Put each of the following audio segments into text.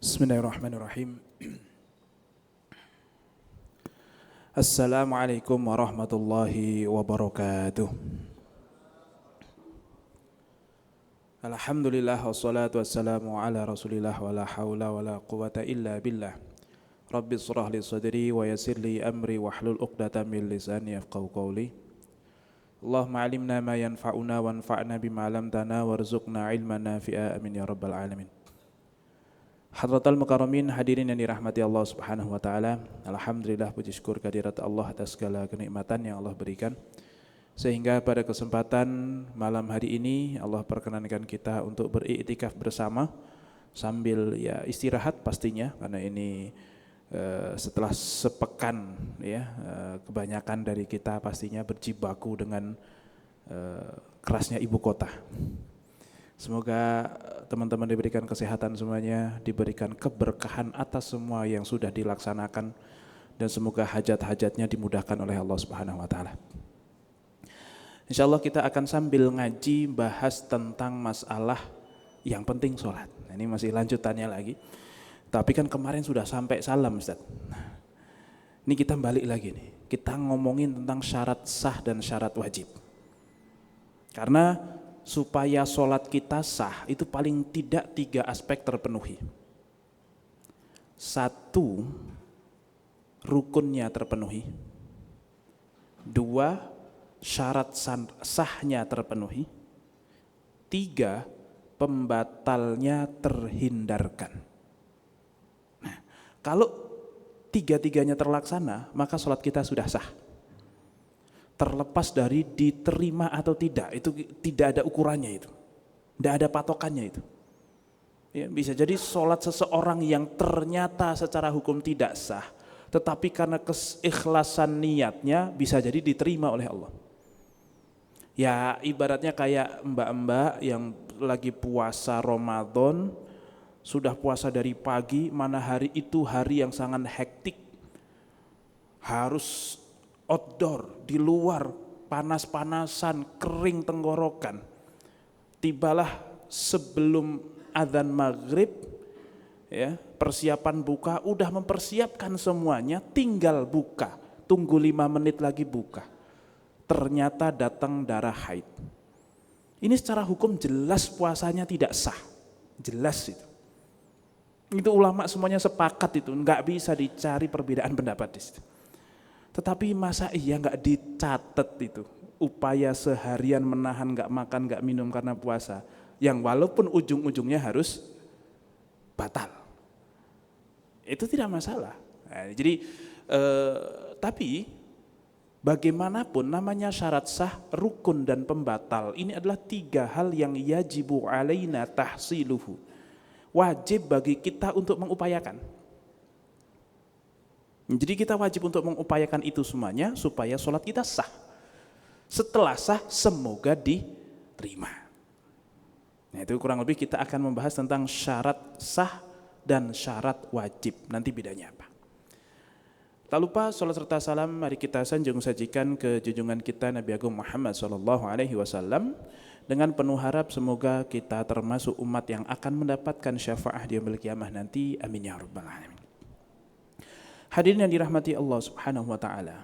Bismillahirrahmanirrahim. Assalamualaikum warahmatullahi wabarakatuh. Alhamdulillah wassalatu wassalamu ala rasulillah wa la hawla wa la quwata illa billah. Rabbi shrah li sadri wa yassir li amri wahlul 'uqdatam min lisani yafqahu qawli. Allahumma 'allimna ma yanfa'una wanfa'na bima 'allamtana warzuqna 'ilman nafi'a amin ya rabbal alamin. Hadratal Mukarramin, hadirin yang dirahmati Allah Subhanahu wa taala. Alhamdulillah, puji syukur kehadirat Allah atas segala kenikmatan yang Allah berikan. Sehingga pada kesempatan malam hari ini Allah perkenankan kita untuk beriktikaf bersama sambil ya istirahat pastinya, karena ini setelah sepekan ya kebanyakan dari kita pastinya berjibaku dengan kerasnya ibu kota. Semoga teman-teman diberikan kesehatan semuanya, diberikan keberkahan atas semua yang sudah dilaksanakan, dan semoga hajat-hajatnya dimudahkan oleh Allah Subhanahu wa taala. Insyaallah kita akan sambil ngaji bahas tentang masalah yang penting sholat. Nah, ini masih lanjutannya lagi. Tapi kan kemarin sudah sampai salam, Ustaz. Ini kita balik lagi nih. Kita ngomongin tentang syarat sah dan syarat wajib. Karena supaya sholat kita sah itu paling tidak 3 aspek terpenuhi. 1, rukunnya terpenuhi. 2, syarat sahnya terpenuhi. 3, pembatalnya terhindarkan. Nah, kalau 3-tiganya terlaksana, maka sholat kita sudah sah. Terlepas dari diterima atau tidak, itu tidak ada ukurannya itu, tidak ada patokannya itu. Ya, bisa jadi sholat seseorang yang ternyata secara hukum tidak sah, tetapi karena keikhlasan niatnya bisa jadi diterima oleh Allah. Ya ibaratnya kayak mbak-mbak yang lagi puasa Ramadan, sudah puasa dari pagi, mana hari itu hari yang sangat hektik, harus outdoor, di luar, panas-panasan, kering tenggorokan. Tibalah sebelum adzan maghrib, ya, persiapan buka, udah mempersiapkan semuanya, tinggal buka, tunggu 5 menit lagi buka. Ternyata datang darah haid. Ini secara hukum jelas puasanya tidak sah, jelas itu. Itu ulama semuanya sepakat itu, nggak bisa dicari perbedaan pendapat di situ. Tetapi masa iya nggak dicatat itu upaya seharian menahan nggak makan nggak minum karena puasa, yang walaupun ujung-ujungnya harus batal, itu tidak masalah. Nah, jadi tapi bagaimanapun namanya syarat sah, rukun dan pembatal ini adalah 3 hal yang yajibu alaina tahsiluhu, wajib bagi kita untuk mengupayakan. Jadi kita wajib untuk mengupayakan itu semuanya supaya sholat kita sah. Setelah sah semoga diterima. Nah, itu kurang lebih kita akan membahas tentang syarat sah dan syarat wajib. Nanti bedanya apa? Tak lupa sholat serta salam mari kita sanjung sajikan ke junjungan kita Nabi Agung Muhammad SAW, dengan penuh harap semoga kita termasuk umat yang akan mendapatkan syafaat di yaumil qiyamah nanti. Amin ya rabbal alamin. Hadirin yang dirahmati Allah Subhanahu wa taala.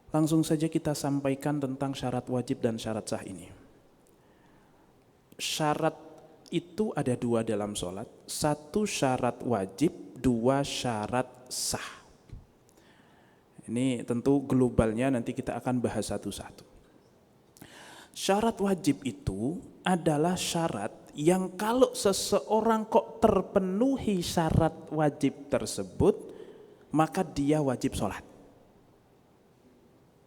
Langsung saja kita sampaikan tentang syarat wajib dan syarat sah ini. Syarat itu ada 2 dalam sholat. 1 syarat wajib, 2 syarat sah. Ini tentu globalnya nanti kita akan bahas satu-satu. Syarat wajib itu adalah syarat yang kalau seseorang kok terpenuhi syarat wajib tersebut, maka dia wajib sholat.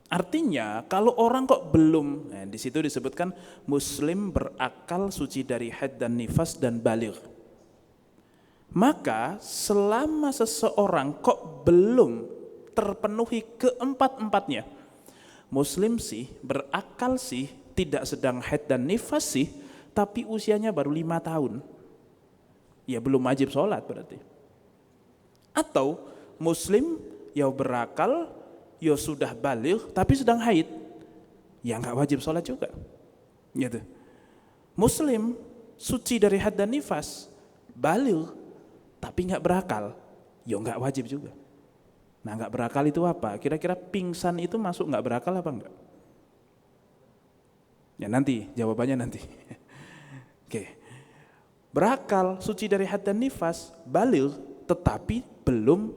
Artinya kalau orang kok belum, nah di situ disebutkan muslim berakal, suci dari haid dan nifas dan baligh. Maka selama seseorang kok belum terpenuhi keempat-empatnya, muslim sih, berakal sih, tidak sedang haid dan nifas sih, tapi usianya baru 5 tahun, ya belum wajib sholat berarti. Atau muslim ya berakal, ya sudah baligh tapi sedang haid, ya nggak wajib sholat juga. Gitu. Muslim suci dari haid dan nifas, baligh tapi nggak berakal, ya nggak wajib juga. Nah, nggak berakal itu apa? Kira-kira pingsan itu masuk nggak berakal apa enggak? Ya nanti, jawabannya nanti. Oke. Berakal, suci dari haid dan nifas, baligh, tetapi belum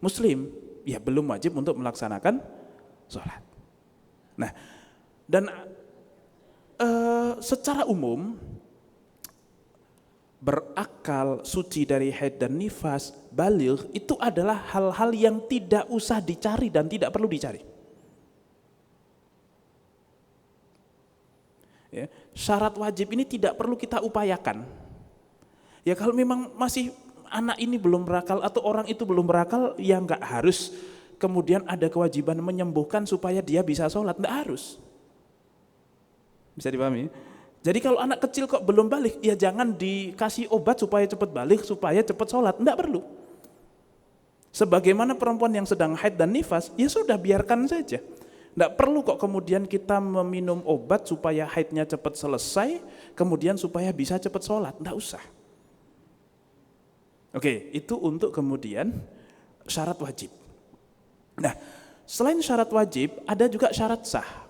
muslim. Ya belum wajib untuk melaksanakan sholat. Nah, dan secara umum berakal, suci dari haid dan nifas, baligh itu adalah hal-hal yang tidak usah dicari dan tidak perlu dicari. Ya, syarat wajib ini tidak perlu kita upayakan. Ya kalau memang masih anak ini belum berakal atau orang itu belum berakal, ya nggak harus kemudian ada kewajiban menyembuhkan supaya dia bisa sholat, nggak harus. Bisa dipahami? Jadi kalau anak kecil kok belum balik, ya jangan dikasih obat supaya cepat balik, supaya cepat sholat, enggak perlu. Sebagaimana perempuan yang sedang haid dan nifas, ya sudah biarkan saja. Enggak perlu kok kemudian kita meminum obat supaya haidnya cepat selesai, kemudian supaya bisa cepat sholat, enggak usah. Oke, itu untuk kemudian syarat wajib. Nah, selain syarat wajib, ada juga syarat sah.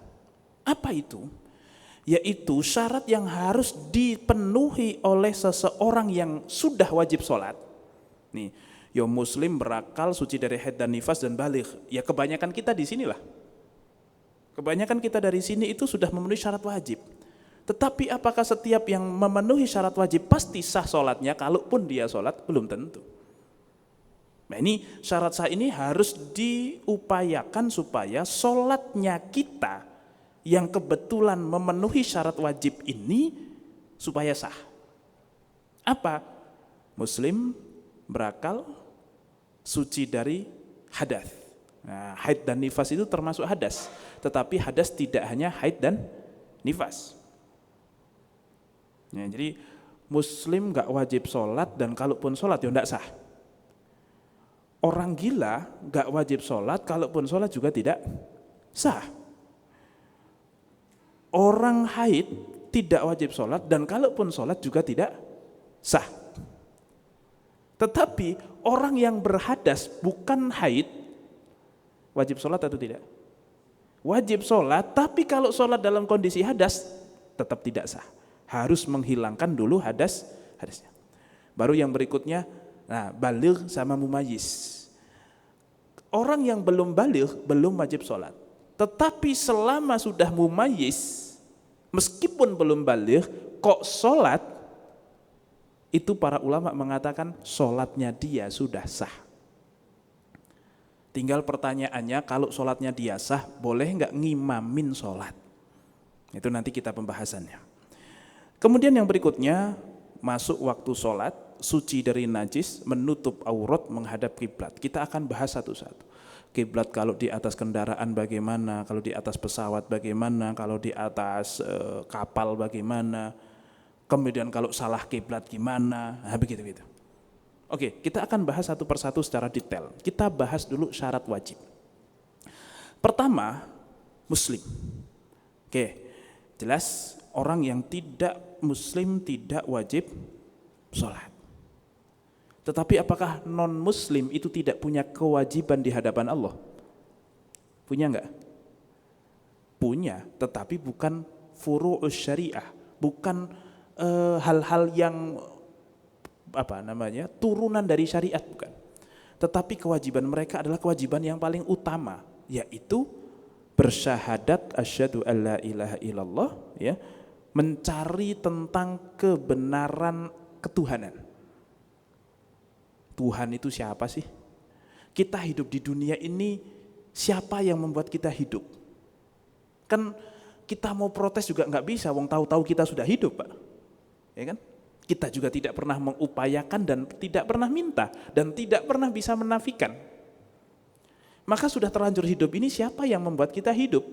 Apa itu? Yaitu syarat yang harus dipenuhi oleh seseorang yang sudah wajib sholat. Nih, ya muslim berakal, suci dari haid dan nifas dan baligh. Ya kebanyakan kita di sinilah. Kebanyakan kita dari sini itu sudah memenuhi syarat wajib. Tetapi apakah setiap yang memenuhi syarat wajib pasti sah sholatnya? Kalaupun dia sholat, belum tentu. Nah ini syarat sah ini harus diupayakan supaya sholatnya kita yang kebetulan memenuhi syarat wajib ini supaya sah. Apa? Muslim, berakal, suci dari hadas. Nah, haid dan nifas itu termasuk hadas, tetapi hadas tidak hanya haid dan nifas. Ya, jadi muslim gak wajib sholat dan kalaupun sholat ya tidak sah. Orang gila gak wajib sholat, kalaupun sholat juga tidak sah. Orang haid tidak wajib sholat dan kalaupun sholat juga tidak sah. Tetapi orang yang berhadas bukan haid wajib sholat atau tidak? Wajib sholat, tapi kalau sholat dalam kondisi hadas tetap tidak sah. Harus menghilangkan dulu hadasnya. Baru yang berikutnya, nah baligh sama mumayyiz. Orang yang belum baligh belum wajib sholat. Tetapi selama sudah mumayyiz, meskipun belum baligh, kok sholat, itu para ulama mengatakan sholatnya dia sudah sah. Tinggal pertanyaannya, kalau sholatnya dia sah, boleh nggak ngimamin sholat? Itu nanti kita pembahasannya. Kemudian yang berikutnya, masuk waktu sholat, suci dari najis, menutup aurat, menghadap kiblat. Kita akan bahas satu-satu. Kiblat kalau di atas kendaraan bagaimana, kalau di atas pesawat bagaimana, kalau di atas kapal bagaimana, kemudian kalau salah kiblat gimana, nah begitu-begitu. Oke, kita akan bahas satu persatu secara detail. Kita bahas dulu syarat wajib. Pertama, muslim. Oke, jelas orang yang tidak muslim tidak wajib sholat. Tetapi apakah non-muslim itu tidak punya kewajiban di hadapan Allah? Punya enggak? Punya, tetapi bukan furu'us syariah, bukan hal-hal yang turunan dari syariat, bukan. Tetapi kewajiban mereka adalah kewajiban yang paling utama, yaitu bersyahadat asyhadu alla ilaha illallah, ya, mencari tentang kebenaran ketuhanan. Tuhan itu siapa sih? Kita hidup di dunia ini, siapa yang membuat kita hidup? Kan kita mau protes juga nggak bisa, wong tahu-tahu kita sudah hidup, Pak. Ya kan? Kita juga tidak pernah mengupayakan dan tidak pernah minta dan tidak pernah bisa menafikan. Maka sudah terlanjur hidup ini, siapa yang membuat kita hidup?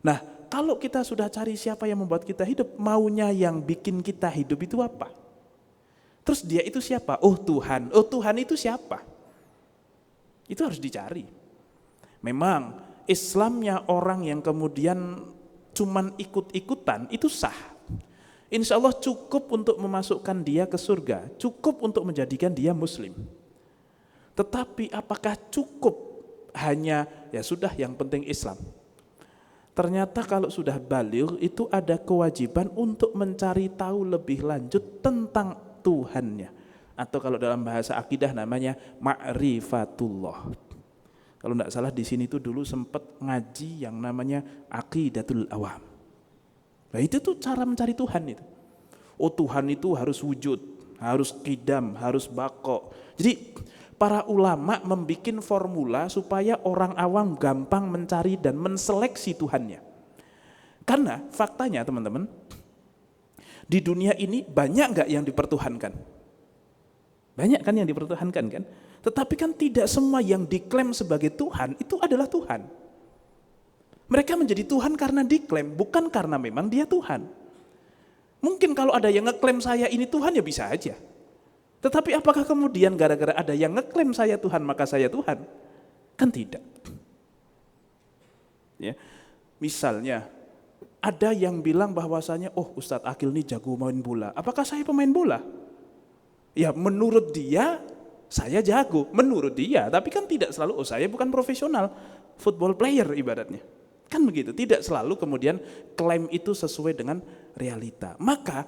Nah, kalau kita sudah cari siapa yang membuat kita hidup, maunya yang bikin kita hidup itu apa? Terus dia itu siapa? Oh Tuhan. Oh Tuhan itu siapa? Itu harus dicari. Memang Islamnya orang yang kemudian cuman ikut-ikutan itu sah. Insya Allah cukup untuk memasukkan dia ke surga, cukup untuk menjadikan dia muslim. Tetapi apakah cukup hanya ya sudah yang penting Islam? Ternyata kalau sudah baligh itu ada kewajiban untuk mencari tahu lebih lanjut tentang Tuhannya. Atau kalau dalam bahasa akidah namanya ma'rifatullah. Kalau tidak salah di sini tuh dulu sempat ngaji yang namanya aqidatul awam. Nah itu tuh cara mencari Tuhan itu. Oh Tuhan itu harus wujud, harus qidam, harus baqo. Jadi para ulama membuat formula supaya orang awam gampang mencari dan menseleksi Tuhannya. Karena faktanya teman-teman, di dunia ini banyak nggak yang dipertuhankan? Banyak kan yang dipertuhankan kan? Tetapi kan tidak semua yang diklaim sebagai Tuhan itu adalah Tuhan. Mereka menjadi Tuhan karena diklaim, bukan karena memang dia Tuhan. Mungkin kalau ada yang ngeklaim saya ini Tuhan ya bisa aja. Tetapi apakah kemudian gara-gara ada yang ngeklaim saya Tuhan maka saya Tuhan? Kan tidak. Ya. Misalnya ada yang bilang bahwasanya oh Ustadz Akil ini jago main bola. Apakah saya pemain bola? Ya menurut dia saya jago, menurut dia, tapi kan tidak selalu, oh saya bukan profesional, football player ibaratnya. Kan begitu, tidak selalu kemudian klaim itu sesuai dengan realita. Maka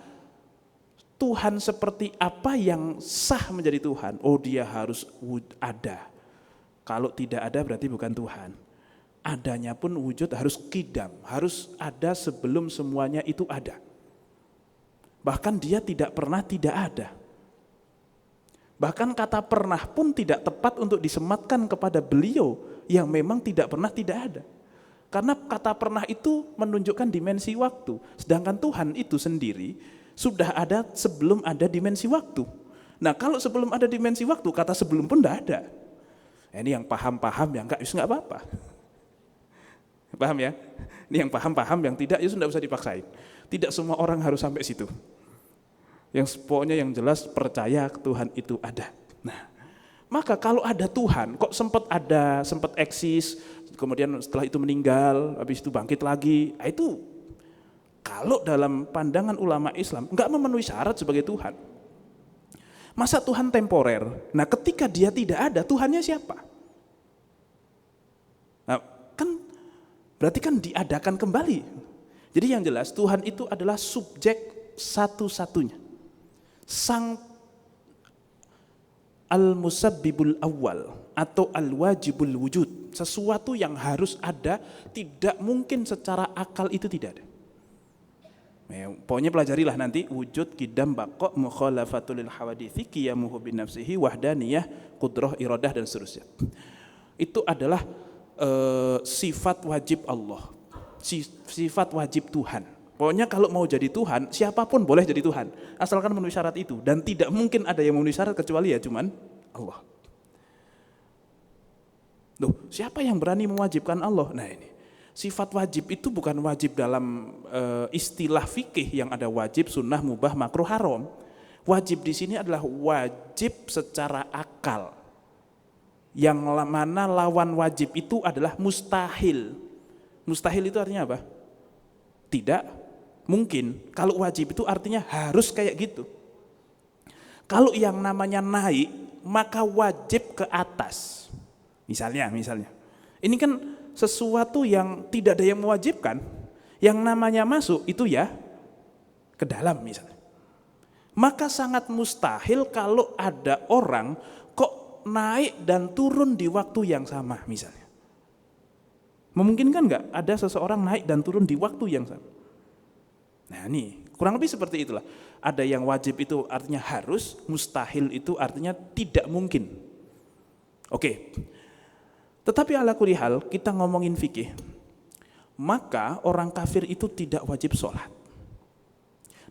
Tuhan seperti apa yang sah menjadi Tuhan? Oh dia harus ada. Kalau tidak ada berarti bukan Tuhan. Adanya pun wujud harus qidam, harus ada sebelum semuanya itu ada. Bahkan dia tidak pernah tidak ada. Bahkan kata pernah pun tidak tepat untuk disematkan kepada beliau yang memang tidak pernah tidak ada. Karena kata pernah itu menunjukkan dimensi waktu. Sedangkan Tuhan itu sendiri sudah ada sebelum ada dimensi waktu. Nah kalau sebelum ada dimensi waktu, kata sebelum pun tidak ada. Ini yang paham-paham yang enggak apa-apa. Paham ya? Ini yang paham-paham, yang tidak ya sudah usah dipaksain. Tidak semua orang harus sampai situ. Yang pokoknya yang jelas percaya Tuhan itu ada. Nah, maka kalau ada Tuhan, kok sempat eksis, kemudian setelah itu meninggal, habis itu bangkit lagi, nah itu kalau dalam pandangan ulama Islam enggak memenuhi syarat sebagai Tuhan. Masa Tuhan temporer? Nah, ketika dia tidak ada, Tuhannya siapa? Nah, kan berarti kan diadakan kembali. Jadi yang jelas Tuhan itu adalah subjek satu-satunya. Sang al-musabbibul awal atau al-wajibul wujud, sesuatu yang harus ada, tidak mungkin secara akal itu tidak ada. Pokoknya pelajarilah nanti wujud, qidam, baqa, mukhalafatul hawadithi, qiyamuhu bin nafsihi, wahdaniyah, qudrah, iradah dan seterusnya. Itu adalah sifat wajib Allah, sifat wajib Tuhan. Pokoknya kalau mau jadi Tuhan, siapapun boleh jadi Tuhan, asalkan memenuhi syarat itu. Dan tidak mungkin ada yang memenuhi syarat kecuali ya cuman Allah. Loh, siapa yang berani mewajibkan Allah? Nah ini, sifat wajib itu bukan wajib dalam istilah fikih yang ada wajib, sunnah, mubah, makruh, haram. Wajib di sini adalah wajib secara akal. Yang mana lawan wajib itu adalah mustahil. Mustahil itu artinya apa? Tidak mungkin. Kalau wajib itu artinya harus kayak gitu. Kalau yang namanya naik, maka wajib ke atas. Misalnya. Ini kan sesuatu yang tidak ada yang mewajibkan. Yang namanya masuk itu ya ke dalam misalnya. Maka sangat mustahil kalau ada orang kok naik dan turun di waktu yang sama misalnya. Memungkinkan nggak ada seseorang naik dan turun di waktu yang sama? Nah ini kurang lebih seperti itulah. Ada yang wajib itu artinya harus, mustahil itu artinya tidak mungkin. Oke. Tetapi ala kulli hal kita ngomongin fikih, maka orang kafir itu tidak wajib sholat.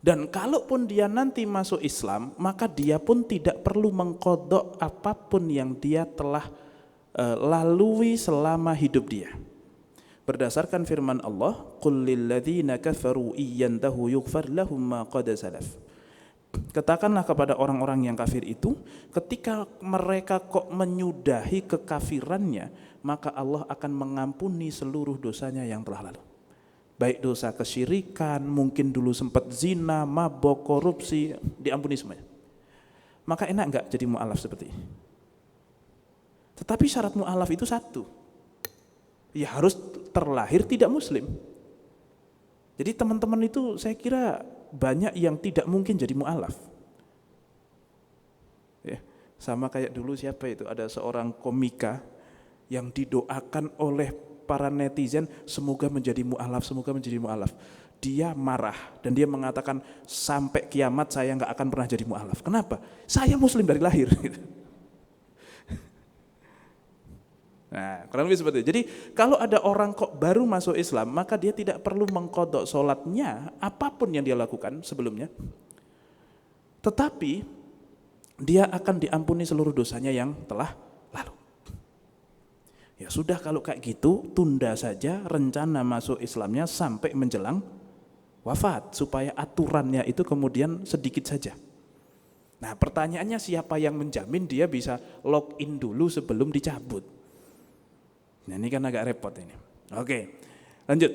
Dan kalaupun dia nanti masuk Islam, maka dia pun tidak perlu mengqadha apapun yang dia telah lalui selama hidup dia. Berdasarkan firman Allah, qul lil ladzina kafaru iyantahu yughfar lahum ma qad salaf. Katakanlah kepada orang-orang yang kafir itu, ketika mereka kok menyudahi kekafirannya, maka Allah akan mengampuni seluruh dosanya yang telah lalu. baik dosa kesyirikan, mungkin dulu sempat zina, mabok, korupsi, diampuni semuanya. Maka enak enggak jadi mu'alaf seperti ini? Tetapi syarat mu'alaf itu satu, ya harus terlahir tidak muslim. Jadi teman-teman itu saya kira banyak yang tidak mungkin jadi mu'alaf. Ya, sama kayak dulu siapa itu, ada seorang komika yang didoakan oleh para netizen semoga menjadi mu'alaf, semoga menjadi mu'alaf. Dia marah dan dia mengatakan sampai kiamat saya nggak akan pernah jadi mu'alaf. Kenapa? Saya muslim dari lahir. Nah, kurang lebih seperti itu. Jadi kalau ada orang kok baru masuk Islam, maka dia tidak perlu mengqadha sholatnya apapun yang dia lakukan sebelumnya. Tetapi dia akan diampuni seluruh dosanya yang telah lalu. Ya sudah, kalau kayak gitu tunda saja rencana masuk Islamnya sampai menjelang wafat supaya aturannya itu kemudian sedikit saja. Nah, pertanyaannya siapa yang menjamin dia bisa login dulu sebelum dicabut? Nah, ini kan agak repot ini. Oke, lanjut.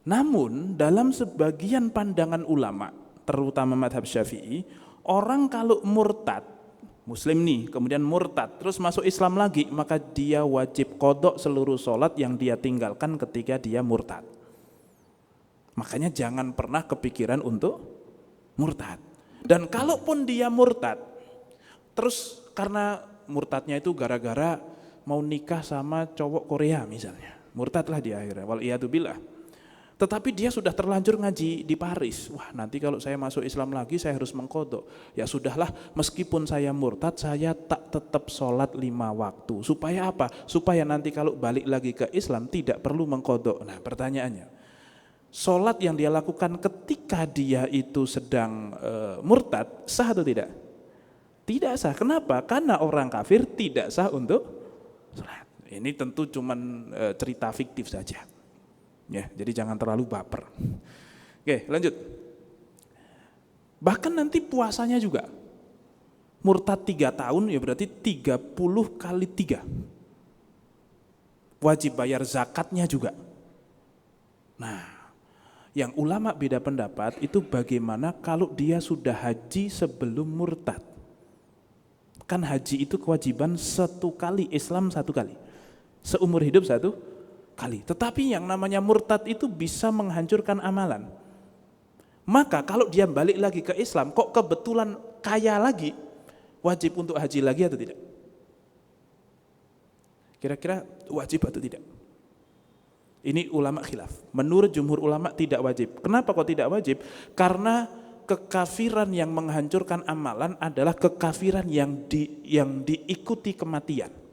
Namun dalam sebagian pandangan ulama, terutama madhab Syafi'i, orang kalau murtad, muslim nih, kemudian murtad, terus masuk Islam lagi, maka dia wajib qadha seluruh sholat yang dia tinggalkan ketika dia murtad. Makanya jangan pernah kepikiran untuk murtad. Dan kalaupun dia murtad, terus karena murtadnya itu gara-gara mau nikah sama cowok Korea misalnya, murtadlah dia akhirnya, waliyadzubillah. Tetapi dia sudah terlanjur ngaji di Paris. Wah, nanti kalau saya masuk Islam lagi saya harus mengqadha. Ya sudahlah, meskipun saya murtad, saya tak tetap sholat 5 waktu. Supaya apa? Supaya nanti kalau balik lagi ke Islam tidak perlu mengqadha. Nah, pertanyaannya, sholat yang dia lakukan ketika dia itu sedang murtad sah atau tidak? Tidak sah. Kenapa? Karena orang kafir tidak sah untuk sholat. Ini tentu cuman cerita fiktif saja. Ya, jadi jangan terlalu baper. Oke, lanjut. Bahkan nanti puasanya juga. Murtad 3 tahun ya berarti 30 kali 3. Wajib bayar zakatnya juga. Nah, yang ulama beda pendapat itu bagaimana kalau dia sudah haji sebelum murtad. Kan haji itu kewajiban 1 kali, Islam 1 kali. Seumur hidup 1 kali. Tetapi yang namanya murtad itu bisa menghancurkan amalan. Maka kalau dia balik lagi ke Islam, kok kebetulan kaya lagi, wajib untuk haji lagi atau tidak? Kira-kira wajib atau tidak? Ini ulama khilaf. Menurut jumhur ulama tidak wajib. Kenapa kok tidak wajib? Karena kekafiran yang menghancurkan amalan adalah kekafiran yang diikuti kematian.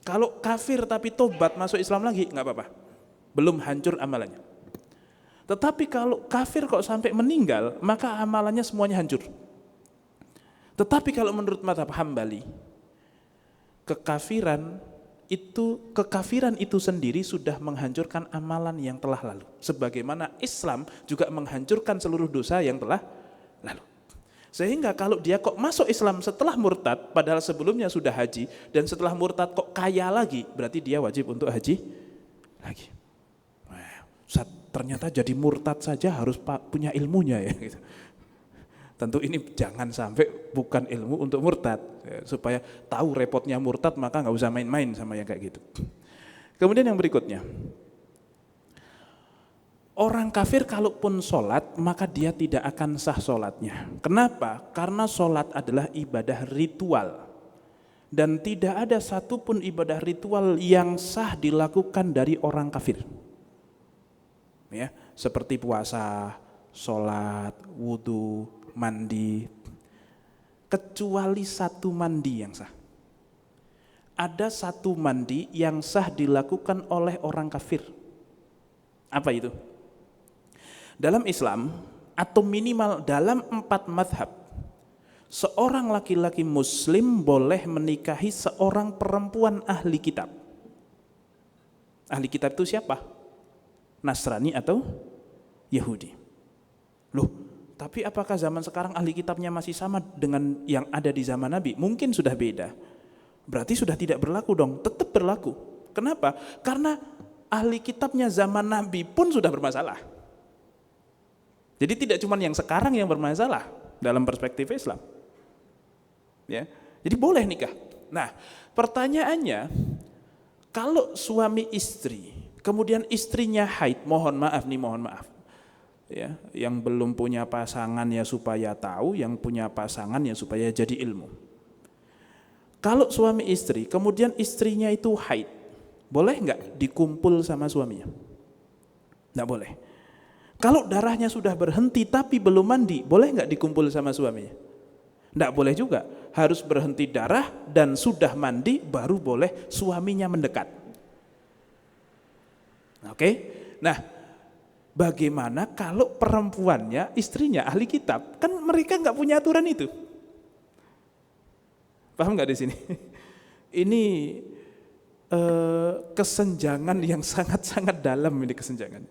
Kalau kafir tapi tobat masuk Islam lagi nggak apa-apa, belum hancur amalannya. Tetapi kalau kafir kok sampai meninggal, maka amalannya semuanya hancur. Tetapi kalau menurut mazhab Hambali, kekafiran itu sendiri sudah menghancurkan amalan yang telah lalu. Sebagaimana Islam juga menghancurkan seluruh dosa yang telah lalu. Sehingga kalau dia kok masuk Islam setelah murtad, padahal sebelumnya sudah haji, dan setelah murtad kok kaya lagi, berarti dia wajib untuk haji lagi. Nah, ternyata jadi murtad saja harus punya ilmunya ya. Gitu. Tentu ini jangan sampai bukan ilmu untuk murtad, ya, supaya tahu repotnya murtad maka nggak usah main-main sama yang kayak gitu. Kemudian yang berikutnya, orang kafir kalaupun sholat maka dia tidak akan sah sholatnya. Kenapa? Karena sholat adalah ibadah ritual dan tidak ada satupun ibadah ritual yang sah dilakukan dari orang kafir. Ya, seperti puasa, sholat, wudhu, mandi, kecuali 1 mandi yang sah. Ada 1 mandi yang sah dilakukan oleh orang kafir. Apa itu? Dalam Islam atau minimal dalam 4 mazhab, seorang laki-laki muslim boleh menikahi seorang perempuan ahli kitab. Ahli kitab itu siapa? Nasrani atau Yahudi. Loh, tapi apakah zaman sekarang ahli kitabnya masih sama dengan yang ada di zaman Nabi? Mungkin sudah beda. Berarti sudah tidak berlaku dong, tetap berlaku. Kenapa? Karena ahli kitabnya zaman Nabi pun sudah bermasalah. Jadi tidak cuma yang sekarang yang bermasalah dalam perspektif Islam. Ya. Jadi boleh nikah. Nah, pertanyaannya, kalau suami istri, kemudian istrinya haid, mohon maaf. Ya, yang belum punya pasangan ya supaya tahu, yang punya pasangan ya supaya jadi ilmu. Kalau suami istri, kemudian istrinya itu haid, boleh nggak dikumpul sama suaminya? Nggak boleh. Kalau darahnya sudah berhenti tapi belum mandi, boleh nggak dikumpul sama suaminya? Nggak boleh juga. Harus berhenti darah dan sudah mandi baru boleh suaminya mendekat. Oke? Nah, bagaimana kalau perempuannya, istrinya ahli kitab? Kan mereka nggak punya aturan itu. Paham nggak di sini? Ini kesenjangan yang sangat-sangat dalam ini kesenjangan.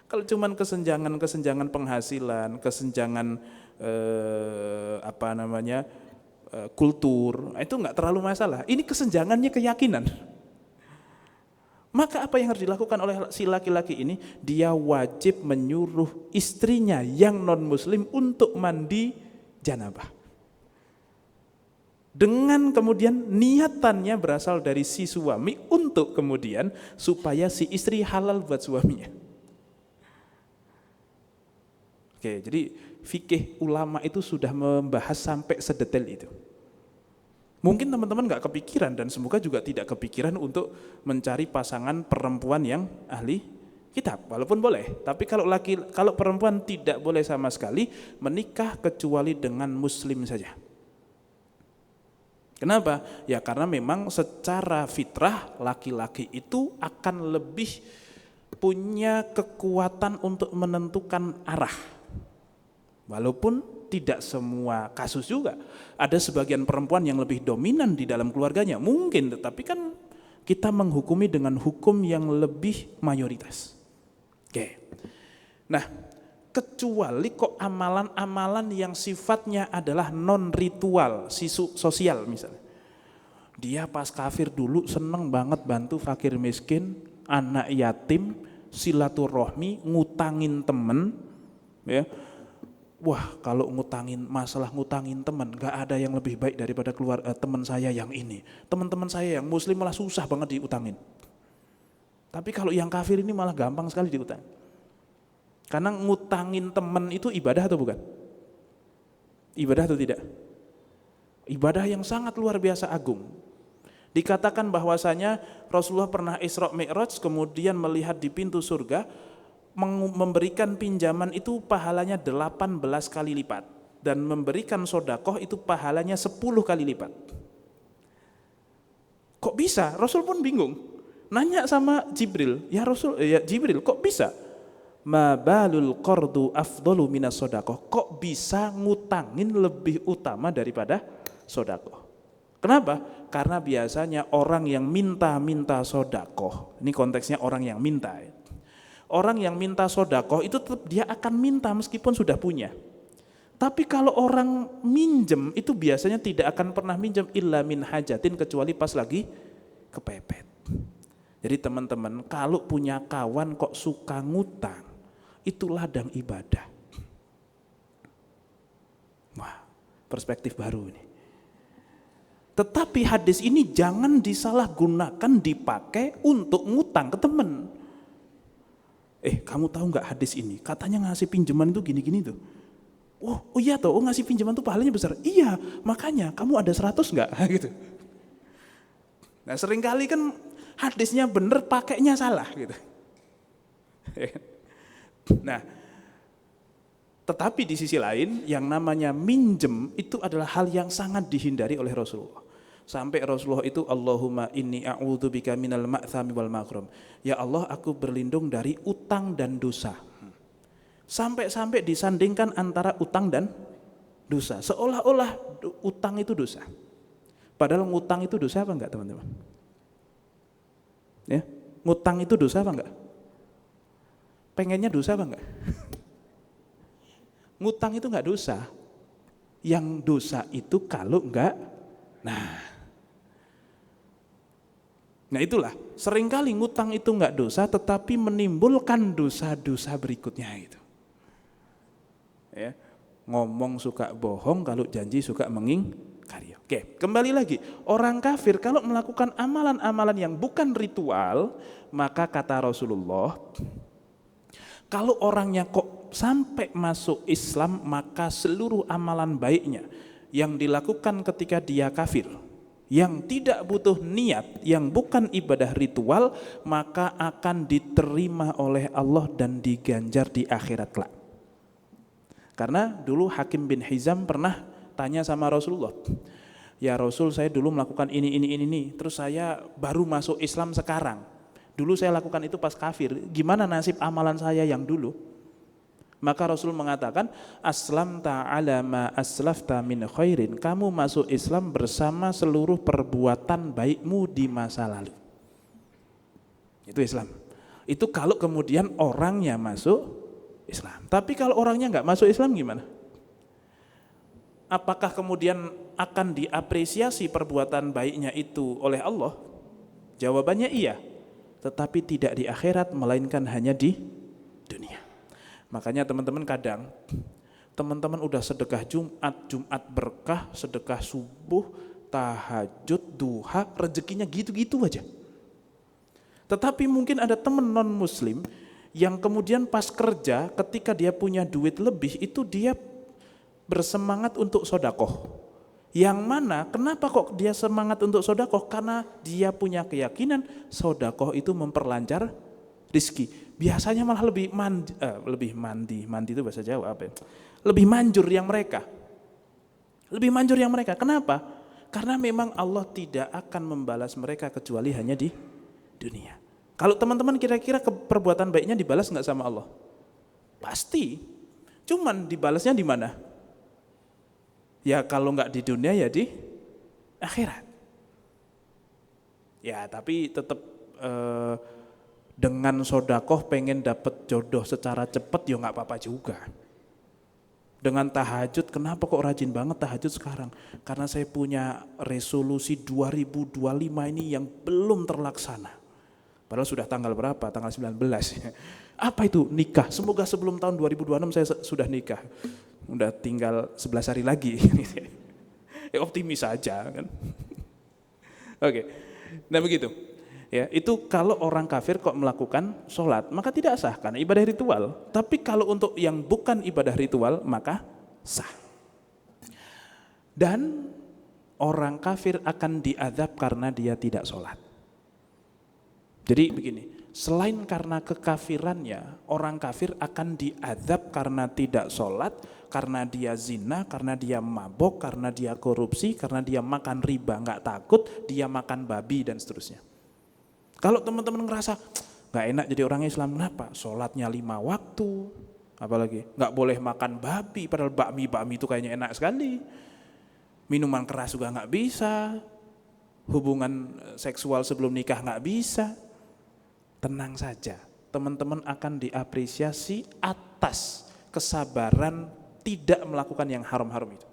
Kalau cuman kesenjangan penghasilan, kesenjangan kultur, itu nggak terlalu masalah. Ini kesenjangannya keyakinan. Maka apa yang harus dilakukan oleh si laki-laki ini? Dia wajib menyuruh istrinya yang non-muslim untuk mandi janabah. Dengan kemudian niatannya berasal dari si suami untuk kemudian supaya si istri halal buat suaminya. Oke, jadi fikih ulama itu sudah membahas sampai sedetail itu. Mungkin teman-teman gak kepikiran dan semoga juga tidak kepikiran untuk mencari pasangan perempuan yang ahli kitab, walaupun boleh. Tapi kalau perempuan tidak boleh sama sekali menikah kecuali dengan muslim saja. Kenapa? Ya karena memang secara fitrah laki-laki itu akan lebih punya kekuatan untuk menentukan arah. Walaupun tidak semua kasus juga. Ada sebagian perempuan yang lebih dominan di dalam keluarganya. Mungkin, tetapi kan kita menghukumi dengan hukum yang lebih mayoritas. Oke. Nah, kecuali kok amalan-amalan yang sifatnya adalah non-ritual, sosial misalnya. Dia pas kafir dulu seneng banget bantu fakir miskin, anak yatim, silaturahmi, ngutangin temen, ya. Wah, kalau masalah ngutangin teman, gak ada yang lebih baik daripada teman saya yang ini. Teman-teman saya yang muslim malah susah banget diutangin. Tapi kalau yang kafir ini malah gampang sekali diutang. Karena ngutangin teman itu ibadah atau bukan? Ibadah atau tidak? Ibadah yang sangat luar biasa agung. Dikatakan bahwasanya Rasulullah pernah Isra Mi'raj kemudian melihat di pintu surga, memberikan pinjaman itu pahalanya 18 kali lipat dan memberikan sodakoh itu pahalanya 10 kali lipat. Kok bisa? Rasul pun bingung. Nanya sama Jibril, ya Jibril, kok bisa? Ma balul qardu afdalu minas sodakoh. Kok bisa ngutangin lebih utama daripada sodakoh? Kenapa? Karena biasanya orang yang minta sodakoh, ini konteksnya orang yang minta ya. Orang yang minta sodakoh itu tetap dia akan minta meskipun sudah punya. Tapi kalau orang minjem itu biasanya tidak akan pernah minjem illa min hajatin kecuali pas lagi kepepet. Jadi teman-teman kalau punya kawan kok suka ngutang, itu ladang ibadah. Wah, perspektif baru ini. Tetapi hadis ini jangan disalahgunakan dipakai untuk ngutang ke teman. Kamu tahu nggak hadis ini? Katanya ngasih pinjaman itu gini-gini tuh. Oh iya toh, ngasih pinjaman tuh pahalanya besar. Iya, makanya kamu ada 100 nggak? Gitu. Nah seringkali kan hadisnya bener, pakainya salah gitu. Nah, tetapi di sisi lain yang namanya minjem itu adalah hal yang sangat dihindari oleh Rasulullah. Sampai Rasulullah itu Allahumma inni a'udzubika minal ma'thami wal maghram. Ya Allah, aku berlindung dari utang dan dosa. Sampai disandingkan antara utang dan dosa. Seolah-olah utang itu dosa. Padahal ngutang itu dosa apa enggak, teman-teman? Ya, ngutang itu dosa apa enggak? Pengennya dosa apa enggak? Ngutang itu enggak dosa. Yang dosa itu kalau enggak, nah Nah itulah, seringkali ngutang itu enggak dosa tetapi menimbulkan dosa-dosa berikutnya itu. Ya, ngomong suka bohong, kalau janji suka mengingkari. Oke, kembali lagi. Orang kafir kalau melakukan amalan-amalan yang bukan ritual, maka kata Rasulullah, kalau orangnya kok sampai masuk Islam, maka seluruh amalan baiknya yang dilakukan ketika dia kafir, yang tidak butuh niat, yang bukan ibadah ritual, maka akan diterima oleh Allah dan diganjar di akhirat kelak. Karena dulu Hakim bin Hizam pernah tanya sama Rasulullah, ya Rasul, saya dulu melakukan ini, terus saya baru masuk Islam sekarang. Dulu saya lakukan itu pas kafir, gimana nasib amalan saya yang dulu? Maka Rasul mengatakan, aslamta ala ma aslafta min khairin, kamu masuk Islam bersama seluruh perbuatan baikmu di masa lalu. Itu Islam. Itu kalau kemudian orangnya masuk Islam. Tapi kalau orangnya nggak masuk Islam gimana? Apakah kemudian akan diapresiasi perbuatan baiknya itu oleh Allah? Jawabannya iya, tetapi tidak di akhirat, melainkan hanya di dunia. Makanya teman-teman kadang, teman-teman udah sedekah Jumat berkah, sedekah subuh, tahajud, duha, rezekinya gitu-gitu aja. Tetapi mungkin ada teman non-muslim yang kemudian pas kerja, ketika dia punya duit lebih, itu dia bersemangat untuk sodakoh. Yang mana, kenapa kok dia semangat untuk sodakoh? Karena dia punya keyakinan sodakoh itu memperlancar rizki. Biasanya malah lebih mandi itu bahasa Jawa apa ya? Lebih manjur yang mereka. Lebih manjur yang mereka. Kenapa? Karena memang Allah tidak akan membalas mereka kecuali hanya di dunia. Kalau teman-teman kira-kira perbuatan baiknya dibalas nggak sama Allah? Pasti. Cuman dibalasnya di mana? Ya kalau nggak di dunia ya di akhirat. Ya tapi tetap dengan sodakoh pengen dapat jodoh secara cepat ya nggak apa-apa juga. Dengan tahajud, kenapa kok rajin banget tahajud sekarang? Karena saya punya resolusi 2025 ini yang belum terlaksana. Padahal sudah tanggal berapa? Tanggal 19. Apa itu? Nikah. Semoga sebelum tahun 2026 saya sudah nikah. Udah tinggal 11 hari lagi. Ya optimis saja kan. Oke. Nah begitu. Ya, itu kalau orang kafir kok melakukan sholat, maka tidak sah karena ibadah ritual. Tapi kalau untuk yang bukan ibadah ritual, maka sah. Dan orang kafir akan diazab karena dia tidak sholat. Jadi begini, selain karena kekafirannya, orang kafir akan diazab karena tidak sholat, karena dia zina, karena dia mabok, karena dia korupsi, karena dia makan riba nggak takut, dia makan babi dan seterusnya. Kalau teman-teman ngerasa nggak enak jadi orang Islam, kenapa? Sholatnya 5 waktu, apalagi nggak boleh makan babi, padahal bakmi itu kayaknya enak sekali. Minuman keras juga nggak bisa, hubungan seksual sebelum nikah nggak bisa. Tenang saja, teman-teman akan diapresiasi atas kesabaran tidak melakukan yang haram-haram itu.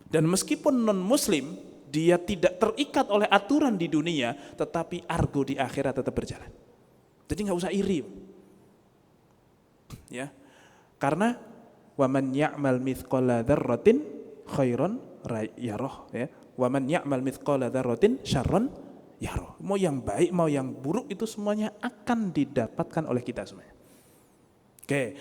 Dan meskipun non-muslim, dia tidak terikat oleh aturan di dunia, tetapi argo di akhirat tetap berjalan. Jadi nggak usah iri, ya. Karena waman ya'mal mithqala dzarratin khairan yarah, ya. Waman ya'mal mithqala dzarratin syarran yarah. Mau yang baik, mau yang buruk itu semuanya akan didapatkan oleh kita semuanya. Oke,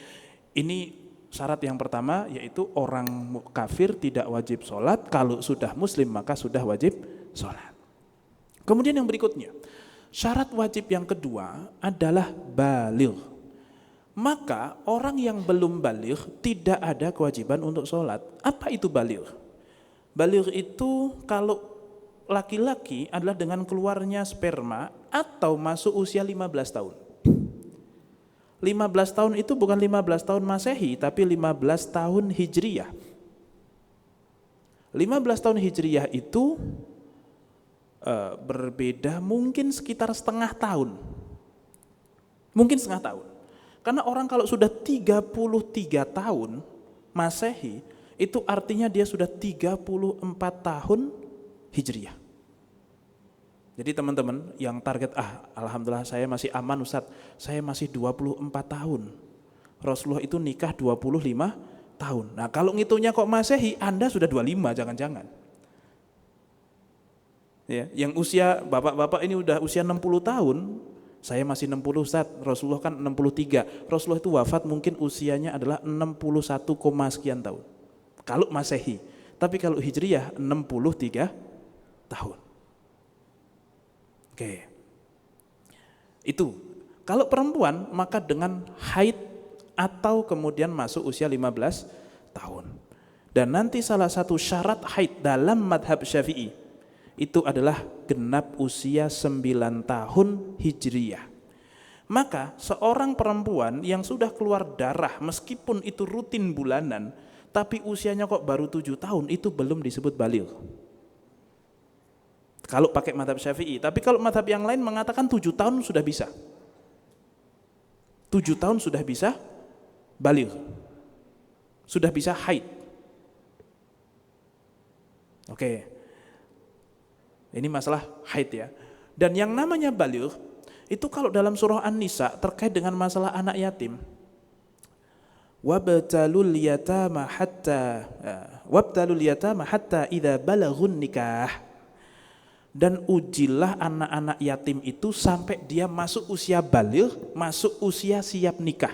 ini syarat yang pertama yaitu orang kafir tidak wajib sholat, kalau sudah muslim maka sudah wajib sholat. Kemudian yang berikutnya, syarat wajib yang kedua adalah baligh. Maka orang yang belum baligh tidak ada kewajiban untuk sholat. Apa itu baligh? Baligh itu kalau laki-laki adalah dengan keluarnya sperma atau masuk usia 15 tahun. 15 tahun itu bukan 15 tahun Masehi, tapi 15 tahun Hijriyah. 15 tahun Hijriyah itu berbeda mungkin sekitar setengah tahun. Mungkin setengah tahun. Karena orang kalau sudah 33 tahun Masehi, itu artinya dia sudah 34 tahun Hijriyah. Jadi teman-teman yang target, alhamdulillah saya masih aman Ustadz, saya masih 24 tahun. Rasulullah itu nikah 25 tahun. Nah kalau ngitungnya kok Masehi, Anda sudah 25 jangan-jangan. Ya, yang usia bapak-bapak ini udah usia 60 tahun, saya masih 60 Ustadz, Rasulullah kan 63. Rasulullah itu wafat mungkin usianya adalah 61, sekian tahun. Kalau Masehi. Tapi kalau Hijriyah 63 tahun. Oke. Itu. Kalau perempuan maka dengan haid atau kemudian masuk usia 15 tahun. Dan nanti salah satu syarat haid dalam madhab Syafi'i itu adalah genap usia 9 tahun Hijriyah. Maka seorang perempuan yang sudah keluar darah meskipun itu rutin bulanan, tapi usianya kok baru 7 tahun, itu belum disebut baligh. Kalau pakai madhab Syafi'i, tapi kalau madhab yang lain mengatakan 7 tahun sudah bisa. 7 tahun sudah bisa baligh. Sudah bisa haid. Oke. Ini masalah haid ya. Dan yang namanya baligh itu kalau dalam surah An-Nisa terkait dengan masalah anak yatim. Wabtalul yatama hatta idza balaghun nikah. Dan ujilah anak-anak yatim itu sampai dia masuk usia baligh, masuk usia siap nikah.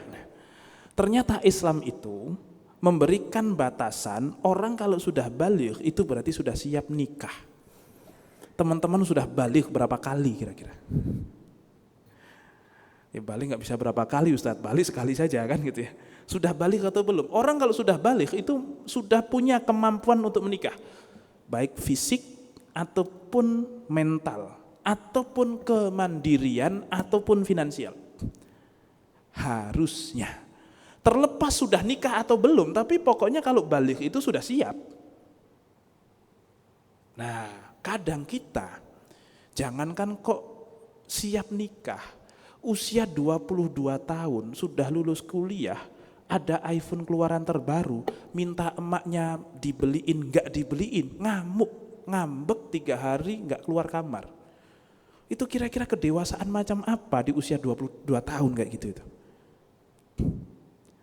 Ternyata Islam itu memberikan batasan orang kalau sudah baligh itu berarti sudah siap nikah. Teman-teman sudah baligh berapa kali kira-kira? Ya baligh nggak bisa berapa kali Ustadz, baligh sekali saja kan gitu ya. Sudah baligh atau belum? Orang kalau sudah baligh itu sudah punya kemampuan untuk menikah. Baik fisik ataupun mental, ataupun kemandirian, ataupun finansial. Harusnya. Terlepas sudah nikah atau belum, tapi pokoknya kalau baligh itu sudah siap. Nah, kadang kita, jangankan kok siap nikah, usia 22 tahun, sudah lulus kuliah, ada iPhone keluaran terbaru, minta emaknya dibeliin, gak dibeliin, ngamuk. Ngambek 3 hari nggak keluar kamar. Itu kira-kira kedewasaan macam apa di usia 22 tahun kayak gitu itu.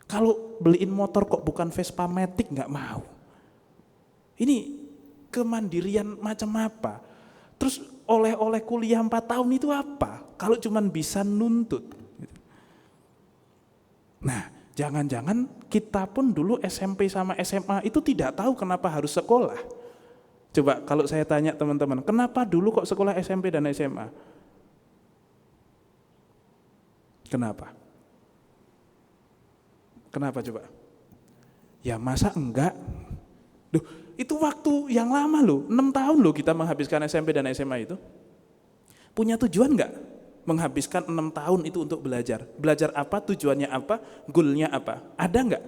Kalau beliin motor kok bukan Vespa Matic nggak mau. Ini kemandirian macam apa? Terus oleh-oleh kuliah 4 tahun itu apa? Kalau cuman bisa nuntut. Nah, jangan-jangan kita pun dulu SMP sama SMA itu tidak tahu kenapa harus sekolah. Coba kalau saya tanya teman-teman, kenapa dulu kok sekolah SMP dan SMA? Kenapa? Kenapa coba? Ya masa enggak? Duh, itu waktu yang lama loh, 6 tahun loh kita menghabiskan SMP dan SMA itu. Punya tujuan enggak? Menghabiskan 6 tahun itu untuk belajar. Belajar apa, tujuannya apa, goalnya apa? Ada enggak?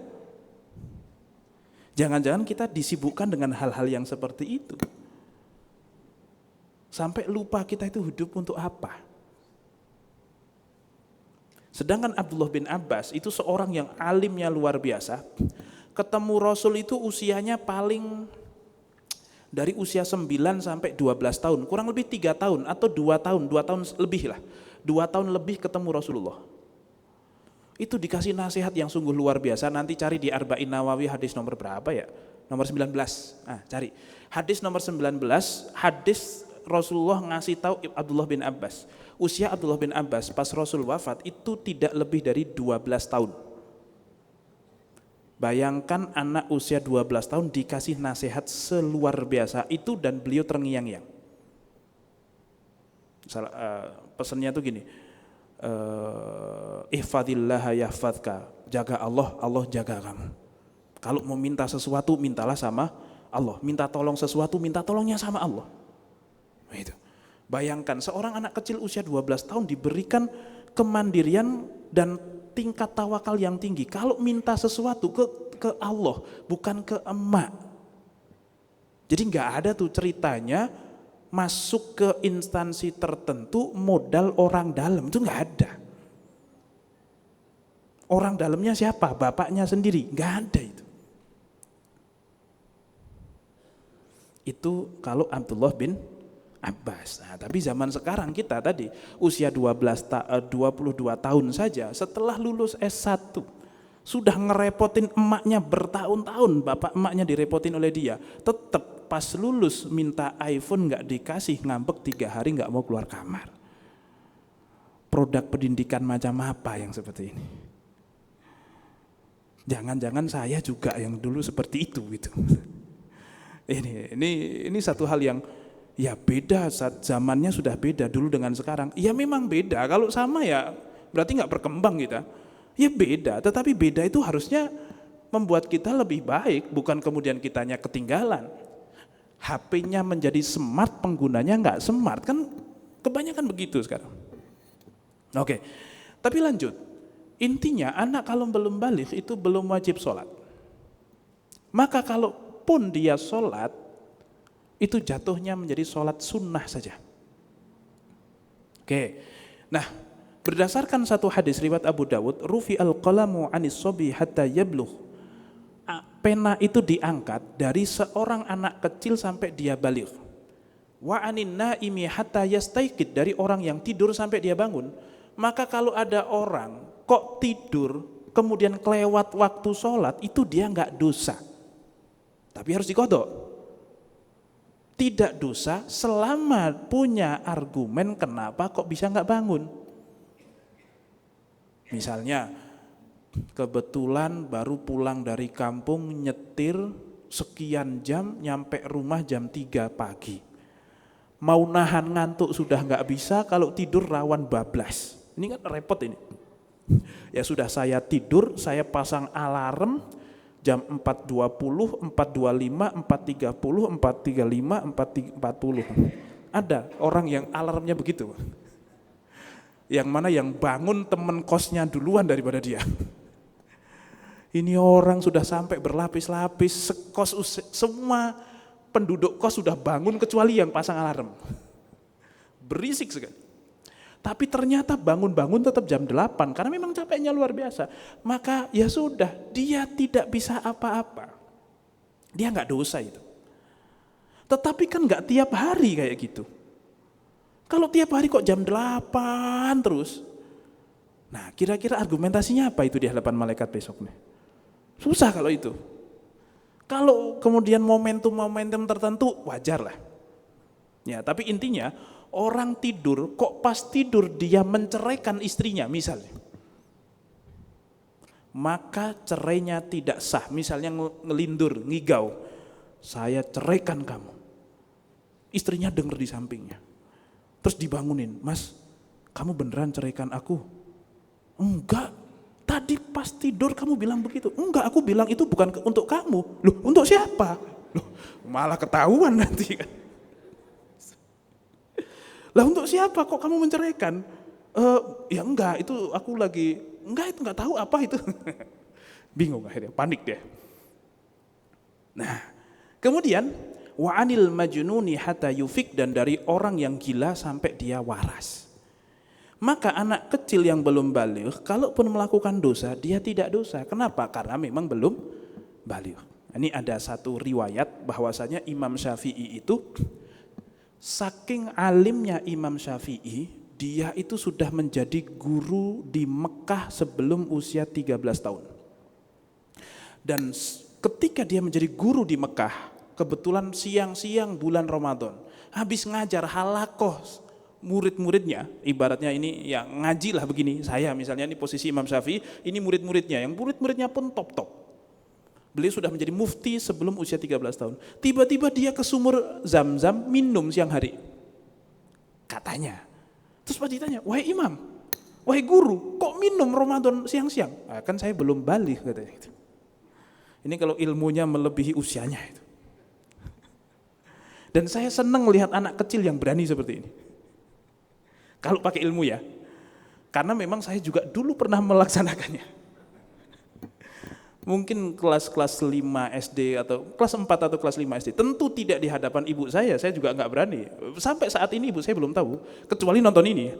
Jangan-jangan kita disibukkan dengan hal-hal yang seperti itu. Sampai lupa kita itu hidup untuk apa. Sedangkan Abdullah bin Abbas itu seorang yang alimnya luar biasa. Ketemu Rasul itu usianya paling dari usia 9 sampai 12 tahun. Kurang lebih 3 tahun atau 2 tahun, 2 tahun lebih lah. 2 tahun lebih ketemu Rasulullah. Itu dikasih nasihat yang sungguh luar biasa. Nanti cari di Arba'in Nawawi hadis nomor berapa ya? Nomor 19. Cari. Hadis nomor 19, hadis Rasulullah ngasih tahu Abdullah bin Abbas. Usia Abdullah bin Abbas pas Rasul wafat itu tidak lebih dari 12 tahun. Bayangkan anak usia 12 tahun dikasih nasihat seluar biasa itu dan beliau terngiang-ngiang. Pesannya tuh gini. Ihfadillah yahfadka, jaga Allah, Allah jaga kamu. Kalau mau minta sesuatu, mintalah sama Allah. Minta tolong sesuatu, minta tolongnya sama Allah. Itu. Bayangkan seorang anak kecil usia 12 tahun diberikan kemandirian dan tingkat tawakal yang tinggi. Kalau minta sesuatu ke Allah, bukan ke emak. Jadi nggak ada tuh ceritanya masuk ke instansi tertentu modal orang dalam, itu nggak ada. Orang dalamnya siapa? Bapaknya sendiri, nggak ada itu. Itu kalau Abdullah bin Abbas. Nah, tapi zaman sekarang kita tadi usia 22 tahun saja setelah lulus S1 sudah ngerepotin emaknya bertahun-tahun, bapak emaknya direpotin oleh dia. Tetap pas lulus minta iPhone nggak dikasih, ngambek 3 hari nggak mau keluar kamar. Produk pendidikan macam apa yang seperti ini? Jangan-jangan saya juga yang dulu seperti itu gitu. Ini satu hal yang ya beda, saat zamannya sudah beda dulu dengan sekarang. Ya memang beda, kalau sama ya berarti nggak berkembang kita. Ya beda, tetapi beda itu harusnya membuat kita lebih baik, bukan kemudian kitanya ketinggalan. HP-nya menjadi smart, penggunanya nggak smart, kan kebanyakan begitu sekarang. Oke, tapi lanjut. Intinya anak kalau belum balik itu belum wajib sholat. Maka kalaupun dia sholat, itu jatuhnya menjadi sholat sunnah saja. Oke, nah berdasarkan satu hadis riwayat Abu Dawud, rufi al-qalamu anis sobi hatta yablugh. Pena itu diangkat dari seorang anak kecil sampai dia balik. Wa anin naimi hatta yastaiqid, dari orang yang tidur sampai dia bangun. Maka kalau ada orang kok tidur kemudian kelewat waktu sholat, itu dia nggak dosa, tapi harus diqodho. Tidak dosa selama punya argumen kenapa kok bisa nggak bangun. Misalnya kebetulan baru pulang dari kampung, nyetir sekian jam, nyampe rumah jam 3 pagi. Mau nahan ngantuk sudah nggak bisa, kalau tidur rawan bablas. Ini kan repot ini. Ya sudah, saya tidur, saya pasang alarm jam 4.20, 4.25, 4.30, 4.35, 4.40. Ada orang yang alarmnya begitu. Yang mana yang bangun temen kosnya duluan daripada dia. Ini orang sudah sampai berlapis-lapis, sekos semua penduduk kos sudah bangun kecuali yang pasang alarm. Berisik sekali. Tapi ternyata bangun-bangun tetap jam 8 karena memang capeknya luar biasa. Maka ya sudah, dia tidak bisa apa-apa. Dia nggak dosa itu. Tetapi kan nggak tiap hari kayak gitu. Kalau tiap hari kok jam 8 terus. Nah, kira-kira argumentasinya apa itu di hadapan malaikat besoknya? Susah kalau itu. Kalau kemudian momentum-momentum tertentu wajar lah. Ya, tapi intinya orang tidur, kok pas tidur dia menceraikan istrinya misalnya, maka cerainya tidak sah. Misalnya ngelindur, ngigau, saya ceraikan kamu. Istrinya dengar di sampingnya, terus dibangunin, mas kamu beneran ceraikan aku? Enggak, tadi pas tidur kamu bilang begitu. Enggak, aku bilang itu bukan untuk kamu. Loh, untuk siapa? Loh, malah ketahuan nanti kan. Lah untuk siapa kok kamu menceraikan? Ya enggak, itu aku lagi, enggak itu enggak tahu apa itu. Bingung akhirnya, panik dia. Nah, kemudian wa anil majnuni hatta yufik, dan dari orang yang gila sampai dia waras. Maka anak kecil yang belum baligh kalaupun melakukan dosa, dia tidak dosa. Kenapa? Karena memang belum baligh. Ini ada satu riwayat bahwasanya Imam Syafi'i itu, saking alimnya Imam Syafi'i, dia itu sudah menjadi guru di Mekah sebelum usia 13 tahun. Dan ketika dia menjadi guru di Mekah, kebetulan siang-siang bulan Ramadan, habis ngajar halakoh murid-muridnya, ibaratnya ini ya ngaji lah begini, saya misalnya ini posisi Imam Syafi'i, ini murid-muridnya, yang murid-muridnya pun top-top. Beliau sudah menjadi mufti sebelum usia 13 tahun. Tiba-tiba dia ke sumur Zam-Zam minum siang hari. Katanya. Terus pas ditanya, wahai imam, wahai guru, kok minum Ramadan siang-siang? Nah, kan saya belum balik katanya. Ini kalau ilmunya melebihi usianya itu. Dan saya senang melihat anak kecil yang berani seperti ini. Kalau pakai ilmu ya. Karena memang saya juga dulu pernah melaksanakannya. Mungkin kelas 5 SD atau kelas 4 atau kelas 5 SD. Tentu tidak di hadapan ibu saya juga nggak berani. Sampai saat ini ibu saya belum tahu, kecuali nonton ini.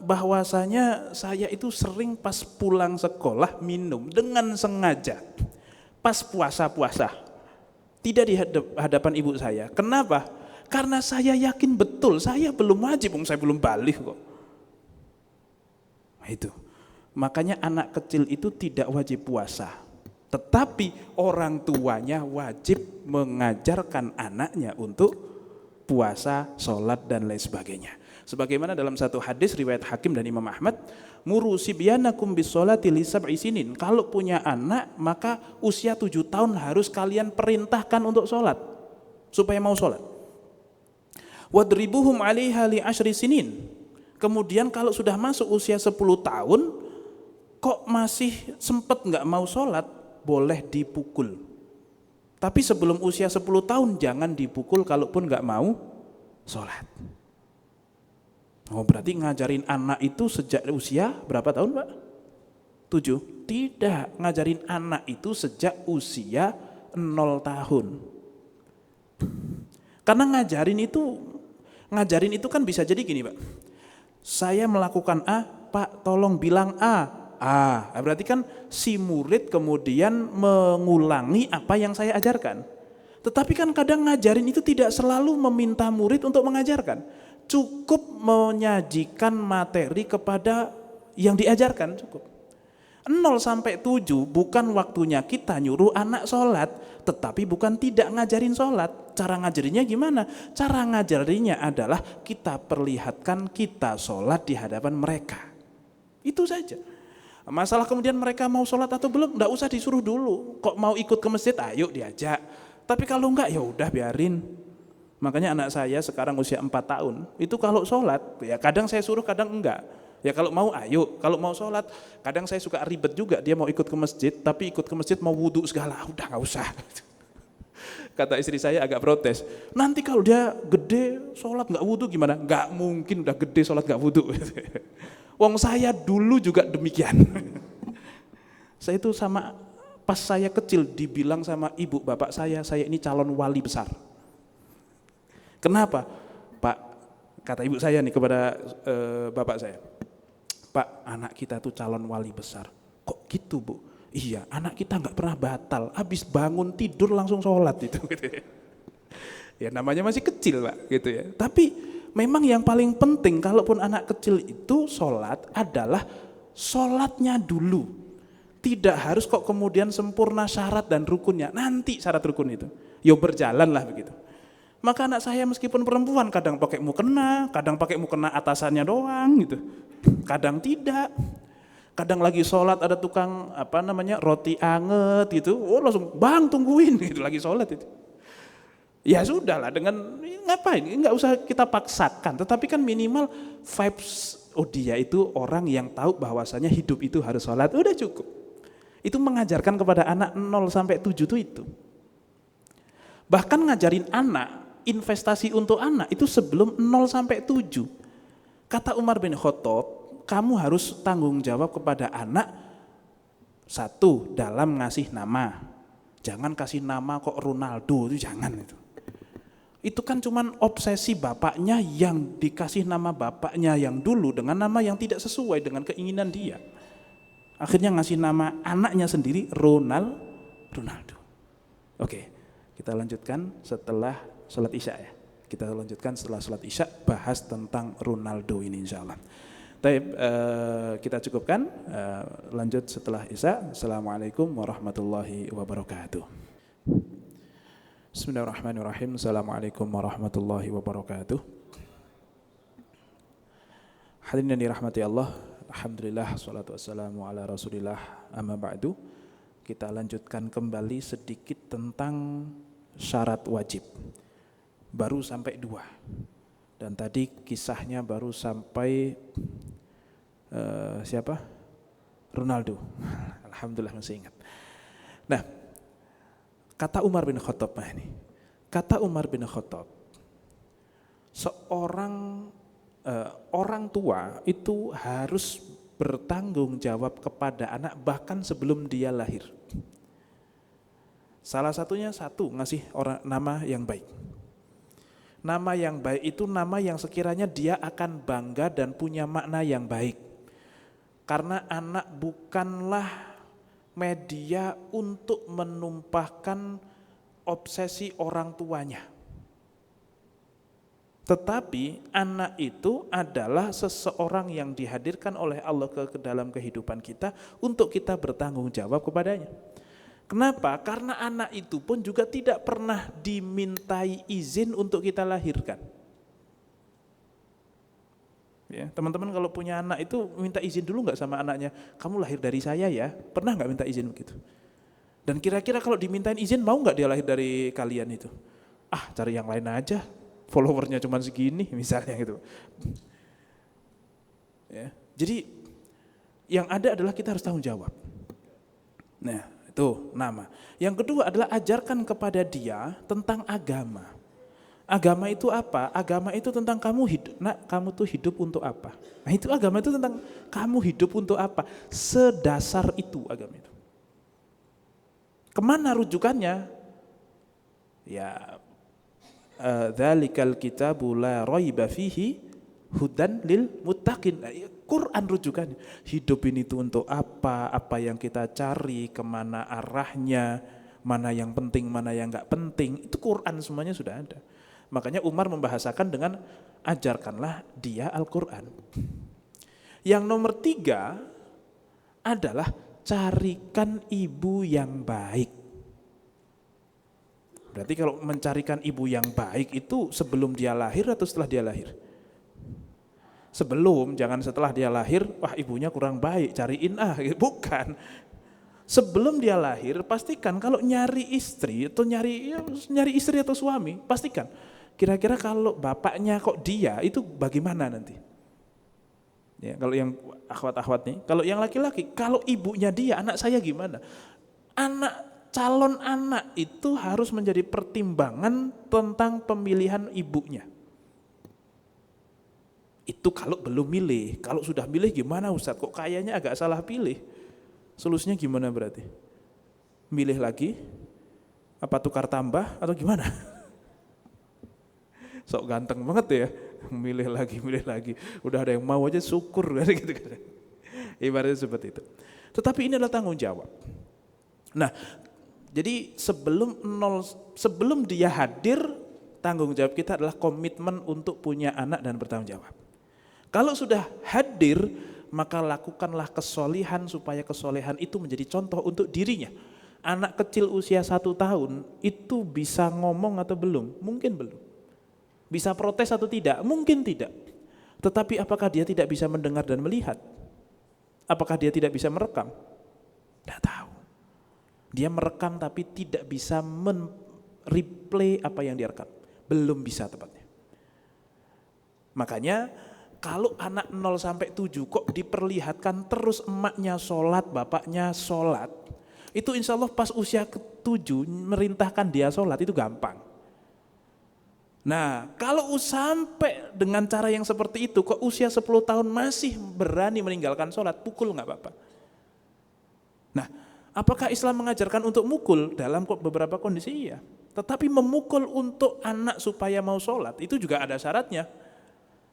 Bahwasanya saya itu sering pas pulang sekolah minum dengan sengaja. Pas puasa-puasa. Tidak di hadapan ibu saya. Kenapa? Karena saya yakin betul saya belum wajib, saya belum balik kok. Nah, itu. Makanya anak kecil itu tidak wajib puasa. Tetapi orang tuanya wajib mengajarkan anaknya untuk puasa, sholat, dan lain sebagainya. Sebagaimana dalam satu hadis riwayat Hakim dan Imam Ahmad, muru sibyanakum bis-sholati li sab'i sinin. Kalau punya anak, maka usia 7 tahun harus kalian perintahkan untuk sholat, supaya mau sholat. Wadribuhum 'alaiha li 10 sinin. Kemudian kalau sudah masuk usia 10 tahun, kok masih sempat nggak mau sholat, boleh dipukul. Tapi sebelum usia 10 tahun jangan dipukul kalaupun nggak mau sholat. Oh, berarti ngajarin anak itu sejak usia berapa tahun, Pak? 7? Tidak, ngajarin anak itu sejak usia 0 tahun. Karena ngajarin itu kan bisa jadi gini, Pak. Saya melakukan A, Pak tolong bilang A. Berarti kan si murid kemudian mengulangi apa yang saya ajarkan. Tetapi kan kadang ngajarin itu tidak selalu meminta murid untuk mengajarkan. Cukup menyajikan materi kepada yang diajarkan, cukup. 0 sampai 7 bukan waktunya kita nyuruh anak sholat, tetapi bukan tidak ngajarin sholat. Cara ngajarinya gimana? Cara ngajarinya adalah kita perlihatkan kita sholat di hadapan mereka. Itu saja. Masalah kemudian mereka mau sholat atau belum, enggak usah disuruh dulu. Kok mau ikut ke masjid, ayo diajak. Tapi kalau enggak, ya udah biarin. Makanya anak saya sekarang usia 4 tahun, itu kalau sholat, ya kadang saya suruh, kadang enggak. Ya kalau mau ayo, kalau mau sholat, kadang saya suka ribet juga, dia mau ikut ke masjid, tapi ikut ke masjid mau wudhu segala, udah gak usah. Kata istri saya agak protes, nanti kalau dia gede sholat gak wudhu gimana? Gak mungkin udah gede sholat gak wudhu. Wong saya dulu juga demikian. Saya itu pas saya kecil dibilang sama ibu bapak saya ini calon wali besar. Kenapa? Pak, kata ibu saya nih kepada bapak saya, Pak, anak kita tuh calon wali besar. Kok gitu, Bu? Iya, anak kita nggak pernah batal, habis bangun tidur langsung sholat itu. Gitu ya. Ya namanya masih kecil, Pak, gitu ya. Tapi memang yang paling penting kalaupun anak kecil itu sholat adalah sholatnya dulu. Tidak harus kok kemudian sempurna syarat dan rukunnya. Nanti syarat rukun itu, yo berjalan lah begitu. Maka anak saya meskipun perempuan kadang pakai mukena, kadang pakai mukena atasannya doang gitu. Kadang tidak. Kadang lagi sholat ada tukang roti anget gitu. Oh langsung bang tungguin gitu lagi sholat itu. Ya sudahlah dengan ngapain? Enggak usah kita paksakan. Tetapi kan minimal vibes dia itu orang yang tahu bahwasanya hidup itu harus sholat. Udah cukup. Itu mengajarkan kepada anak 0 sampai 7 itu. Bahkan ngajarin anak investasi untuk anak itu sebelum 0 sampai 7. Kata Umar bin Khattab, kamu harus tanggung jawab kepada anak, 1 dalam ngasih nama. Jangan kasih nama kok Ronaldo, itu jangan itu. Itu kan cuman obsesi bapaknya yang dikasih nama bapaknya yang dulu dengan nama yang tidak sesuai dengan keinginan dia. Akhirnya ngasih nama anaknya sendiri Ronaldo. Oke, kita lanjutkan setelah sholat isya ya. Kita lanjutkan setelah sholat isya bahas tentang Ronaldo ini insyaallah. Baik, kita cukupkan. Lanjut setelah isya. Assalamualaikum warahmatullahi wabarakatuh. Bismillahirrahmanirrahim. Assalamualaikum warahmatullahi wabarakatuh. Hadirin yang dirahmati Allah, alhamdulillah salatu wassalamu ala Rasulillah, amma ba'du. Kita lanjutkan kembali sedikit tentang syarat wajib. Baru sampai 2. Dan tadi kisahnya baru sampai siapa? Ronaldo. Alhamdulillah masih ingat. Nah, kata Umar bin Khattab ini. Kata Umar bin Khattab, seorang orang tua itu harus bertanggung jawab kepada anak bahkan sebelum dia lahir. Salah satunya ngasih orang nama yang baik. Nama yang baik itu nama yang sekiranya dia akan bangga dan punya makna yang baik. Karena anak bukanlah media untuk menumpahkan obsesi orang tuanya. Tetapi anak itu adalah seseorang yang dihadirkan oleh Allah ke dalam kehidupan kita untuk kita bertanggung jawab kepadanya. Kenapa? Karena anak itu pun juga tidak pernah dimintai izin untuk kita lahirkan. Ya, teman-teman kalau punya anak itu minta izin dulu nggak sama anaknya? Kamu lahir dari saya ya? Pernah nggak minta izin begitu? Dan kira-kira kalau dimintain izin mau nggak dia lahir dari kalian itu? Ah, cari yang lain aja. Followernya cuma segini misalnya gitu. Ya, jadi yang ada adalah kita harus tanggung jawab. Nah, itu nama. Yang kedua adalah ajarkan kepada dia tentang agama. Agama itu apa? Agama itu tentang kamu hidup. Nak, kamu tuh hidup untuk apa? Nah, itu agama itu tentang kamu hidup untuk apa? Sedasar itu agama itu. Kemana rujukannya? Ya, dzalikal kitabu la raiba fihi hudan lil muttaqin. Quran rujukannya. Hidup ini tuh untuk apa? Apa yang kita cari? Kemana arahnya? Mana yang penting? Mana yang enggak penting? Itu Quran semuanya sudah ada. Makanya Umar membahasakan dengan ajarkanlah dia Al-Quran. Yang nomor 3 adalah carikan ibu yang baik. Berarti kalau mencarikan ibu yang baik itu sebelum dia lahir atau setelah dia lahir? Sebelum, jangan setelah dia lahir, wah ibunya kurang baik, cariin bukan. Sebelum dia lahir, pastikan kalau nyari istri atau nyari istri atau suami, pastikan kira-kira kalau bapaknya kok dia, itu bagaimana nanti? Ya, kalau yang akhwat-akhwat nih, kalau yang laki-laki, kalau ibunya dia, anak saya gimana? Calon anak itu harus menjadi pertimbangan tentang pemilihan ibunya. Itu kalau belum milih, kalau sudah milih gimana Ustadz? Kok kayaknya agak salah pilih? Solusinya gimana berarti? Milih lagi? Apa tukar tambah atau gimana? Sok ganteng banget ya, milih lagi. Udah ada yang mau aja syukur gitu. Ibaratnya seperti itu. Tetapi ini adalah tanggung jawab. Nah, jadi sebelum dia hadir, tanggung jawab kita adalah komitmen untuk punya anak dan bertanggung jawab. Kalau sudah hadir, maka lakukanlah kesolihan supaya kesolihan itu menjadi contoh untuk dirinya. Anak kecil usia 1 tahun itu bisa ngomong atau belum? Mungkin belum. Bisa protes atau tidak? Mungkin tidak. Tetapi apakah dia tidak bisa mendengar dan melihat? Apakah dia tidak bisa merekam? Tidak tahu. Dia merekam tapi tidak bisa replay apa yang dia rekam. Belum bisa tepatnya. Makanya kalau anak 0 sampai 7 kok diperlihatkan terus emaknya sholat, bapaknya sholat, itu insya Allah pas usia ke-7 merintahkan dia sholat itu gampang. Nah, kalau sampai dengan cara yang seperti itu, kok usia 10 tahun masih berani meninggalkan sholat, pukul nggak apa-apa. Nah, apakah Islam mengajarkan untuk mukul? Dalam beberapa kondisi iya. Tetapi memukul untuk anak supaya mau sholat, itu juga ada syaratnya.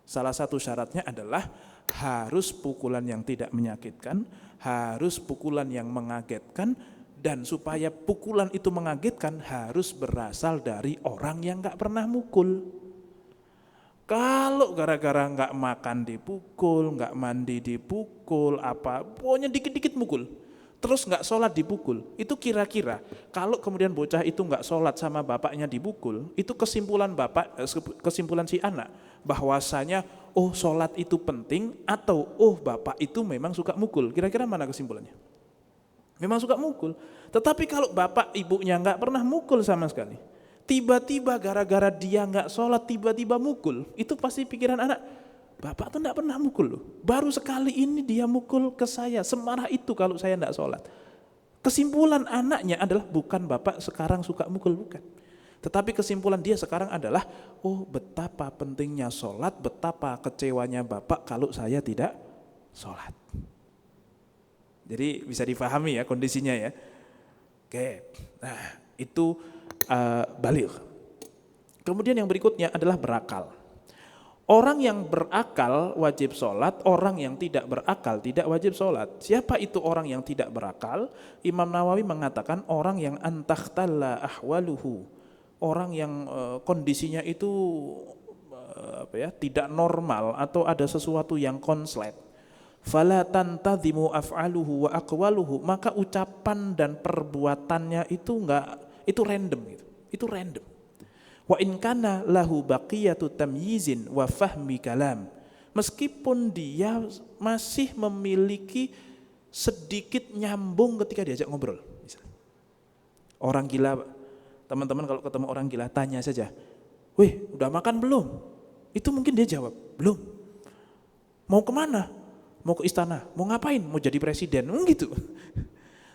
Salah satu syaratnya adalah harus pukulan yang tidak menyakitkan, harus pukulan yang mengagetkan, dan supaya pukulan itu mengagetkan harus berasal dari orang yang gak pernah mukul. Kalau gara-gara gak makan dipukul, gak mandi dipukul, pokoknya dikit-dikit mukul, terus gak sholat dipukul, itu kira-kira kalau kemudian bocah itu gak sholat sama bapaknya dipukul, itu kesimpulan si anak, bahwasanya sholat itu penting atau bapak itu memang suka mukul. Kira-kira mana kesimpulannya? Memang suka mukul. Tetapi kalau bapak ibunya gak pernah mukul sama sekali, tiba-tiba gara-gara dia gak sholat tiba-tiba mukul, itu pasti pikiran anak, bapak tuh gak pernah mukul loh, baru sekali ini dia mukul ke saya, semarah itu kalau saya gak sholat. Kesimpulan anaknya adalah bukan bapak sekarang suka mukul, bukan. Tetapi kesimpulan dia sekarang adalah, betapa pentingnya sholat, betapa kecewanya bapak kalau saya tidak sholat. Jadi bisa difahami ya kondisinya ya. Oke, nah itu baligh. Kemudian yang berikutnya adalah berakal. Orang yang berakal wajib sholat, orang yang tidak berakal tidak wajib sholat. Siapa itu orang yang tidak berakal? Imam Nawawi mengatakan orang yang antakhtalla ahwaluhu, orang yang kondisinya itu tidak normal atau ada sesuatu yang konslet. Fala tantadhimu af'aluhu wa aqwaluhu, maka ucapan dan perbuatannya itu random gitu. Itu random. Wa in kana lahu baqiyatu tamyizin wa fahmi kalam, meskipun dia masih memiliki sedikit nyambung ketika diajak ngobrol. Orang gila, teman-teman kalau ketemu orang gila tanya saja, "Wih, udah makan belum?" Itu mungkin dia jawab, "Belum." "Mau kemana?" "Mau ke istana." "Mau ngapain?" "Mau jadi presiden." Gitu.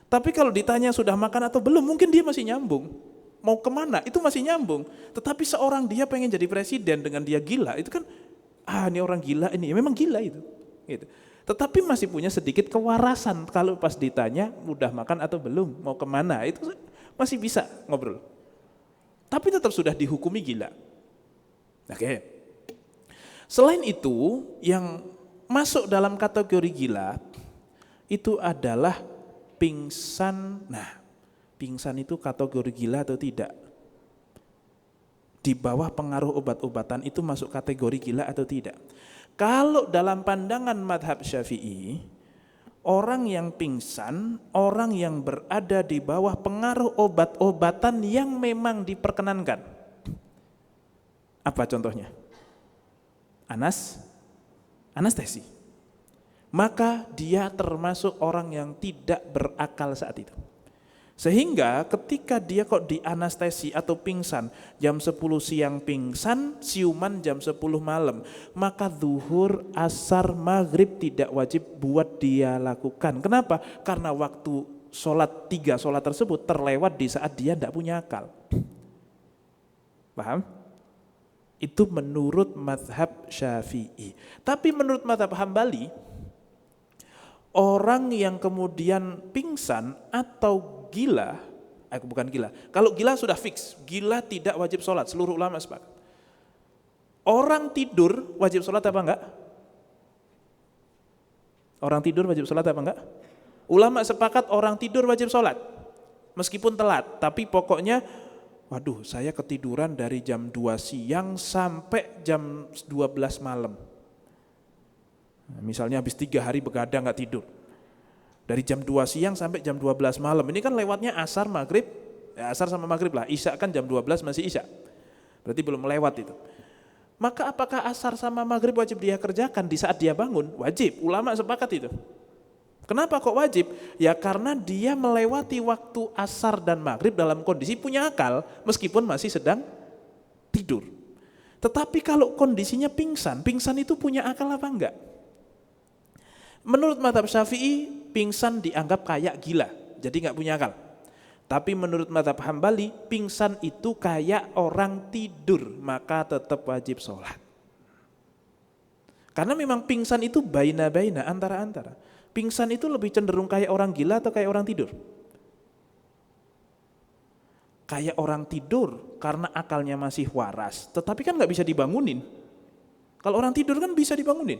Tapi kalau ditanya sudah makan atau belum, mungkin dia masih nyambung. Mau kemana, itu masih nyambung. Tetapi seorang dia pengen jadi presiden dengan dia gila, itu kan, ini orang gila ini, memang gila itu. Gitu. Tetapi masih punya sedikit kewarasan, kalau pas ditanya, udah makan atau belum, mau kemana, itu masih bisa ngobrol. Tapi tetap sudah dihukumi gila. Oke. Selain itu, yang masuk dalam kategori gila, itu adalah pingsan. Nah, pingsan itu kategori gila atau tidak? Di bawah pengaruh obat-obatan itu masuk kategori gila atau tidak? Kalau dalam pandangan madhab Syafi'i, orang yang pingsan, orang yang berada di bawah pengaruh obat-obatan yang memang diperkenankan. Apa contohnya? Anestesi. Maka dia termasuk orang yang tidak berakal saat itu. Sehingga ketika dia kok di anestesi atau pingsan, jam 10 siang pingsan, siuman jam 10 malam, maka zuhur, asar, maghrib tidak wajib buat dia lakukan. Kenapa? Karena waktu tiga sholat tersebut terlewat di saat dia tidak punya akal. Paham? Itu menurut madhab Syafi'i. Tapi menurut madhab Hambali, orang yang kemudian pingsan atau gila, bukan gila. Kalau gila sudah fix, gila tidak wajib sholat, seluruh ulama sepakat. Orang tidur wajib sholat apa enggak? Orang tidur wajib sholat apa enggak? Ulama sepakat orang tidur wajib sholat, meskipun telat. Tapi pokoknya, waduh saya ketiduran dari jam 2 siang sampai jam 12 malam. Misalnya habis 3 hari begadang enggak tidur. Dari jam 2 siang sampai jam 12 malam. Ini kan lewatnya asar, maghrib, asar sama maghrib lah. Isya kan jam 12 masih isya. Berarti belum melewat itu. Maka apakah asar sama maghrib wajib dia kerjakan di saat dia bangun? Wajib, ulama sepakat itu. Kenapa kok wajib? Ya karena dia melewati waktu asar dan maghrib dalam kondisi punya akal, meskipun masih sedang tidur. Tetapi kalau kondisinya pingsan itu punya akal apa enggak? Menurut mazhab Syafi'i, pingsan dianggap kayak gila, jadi enggak punya akal. Tapi menurut mazhab Hambali, pingsan itu kayak orang tidur, maka tetap wajib sholat. Karena memang pingsan itu baina-baina, antara-antara. Pingsan itu lebih cenderung kayak orang gila atau kayak orang tidur? Kayak orang tidur karena akalnya masih waras, tetapi kan enggak bisa dibangunin. Kalau orang tidur kan bisa dibangunin.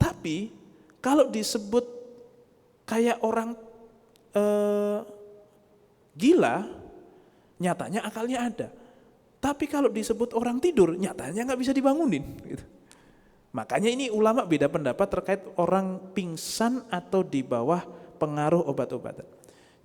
Tapi kalau disebut kayak orang gila, nyatanya akalnya ada. Tapi kalau disebut orang tidur, nyatanya nggak bisa dibangunin. Gitu. Makanya ini ulama beda pendapat terkait orang pingsan atau di bawah pengaruh obat-obatan.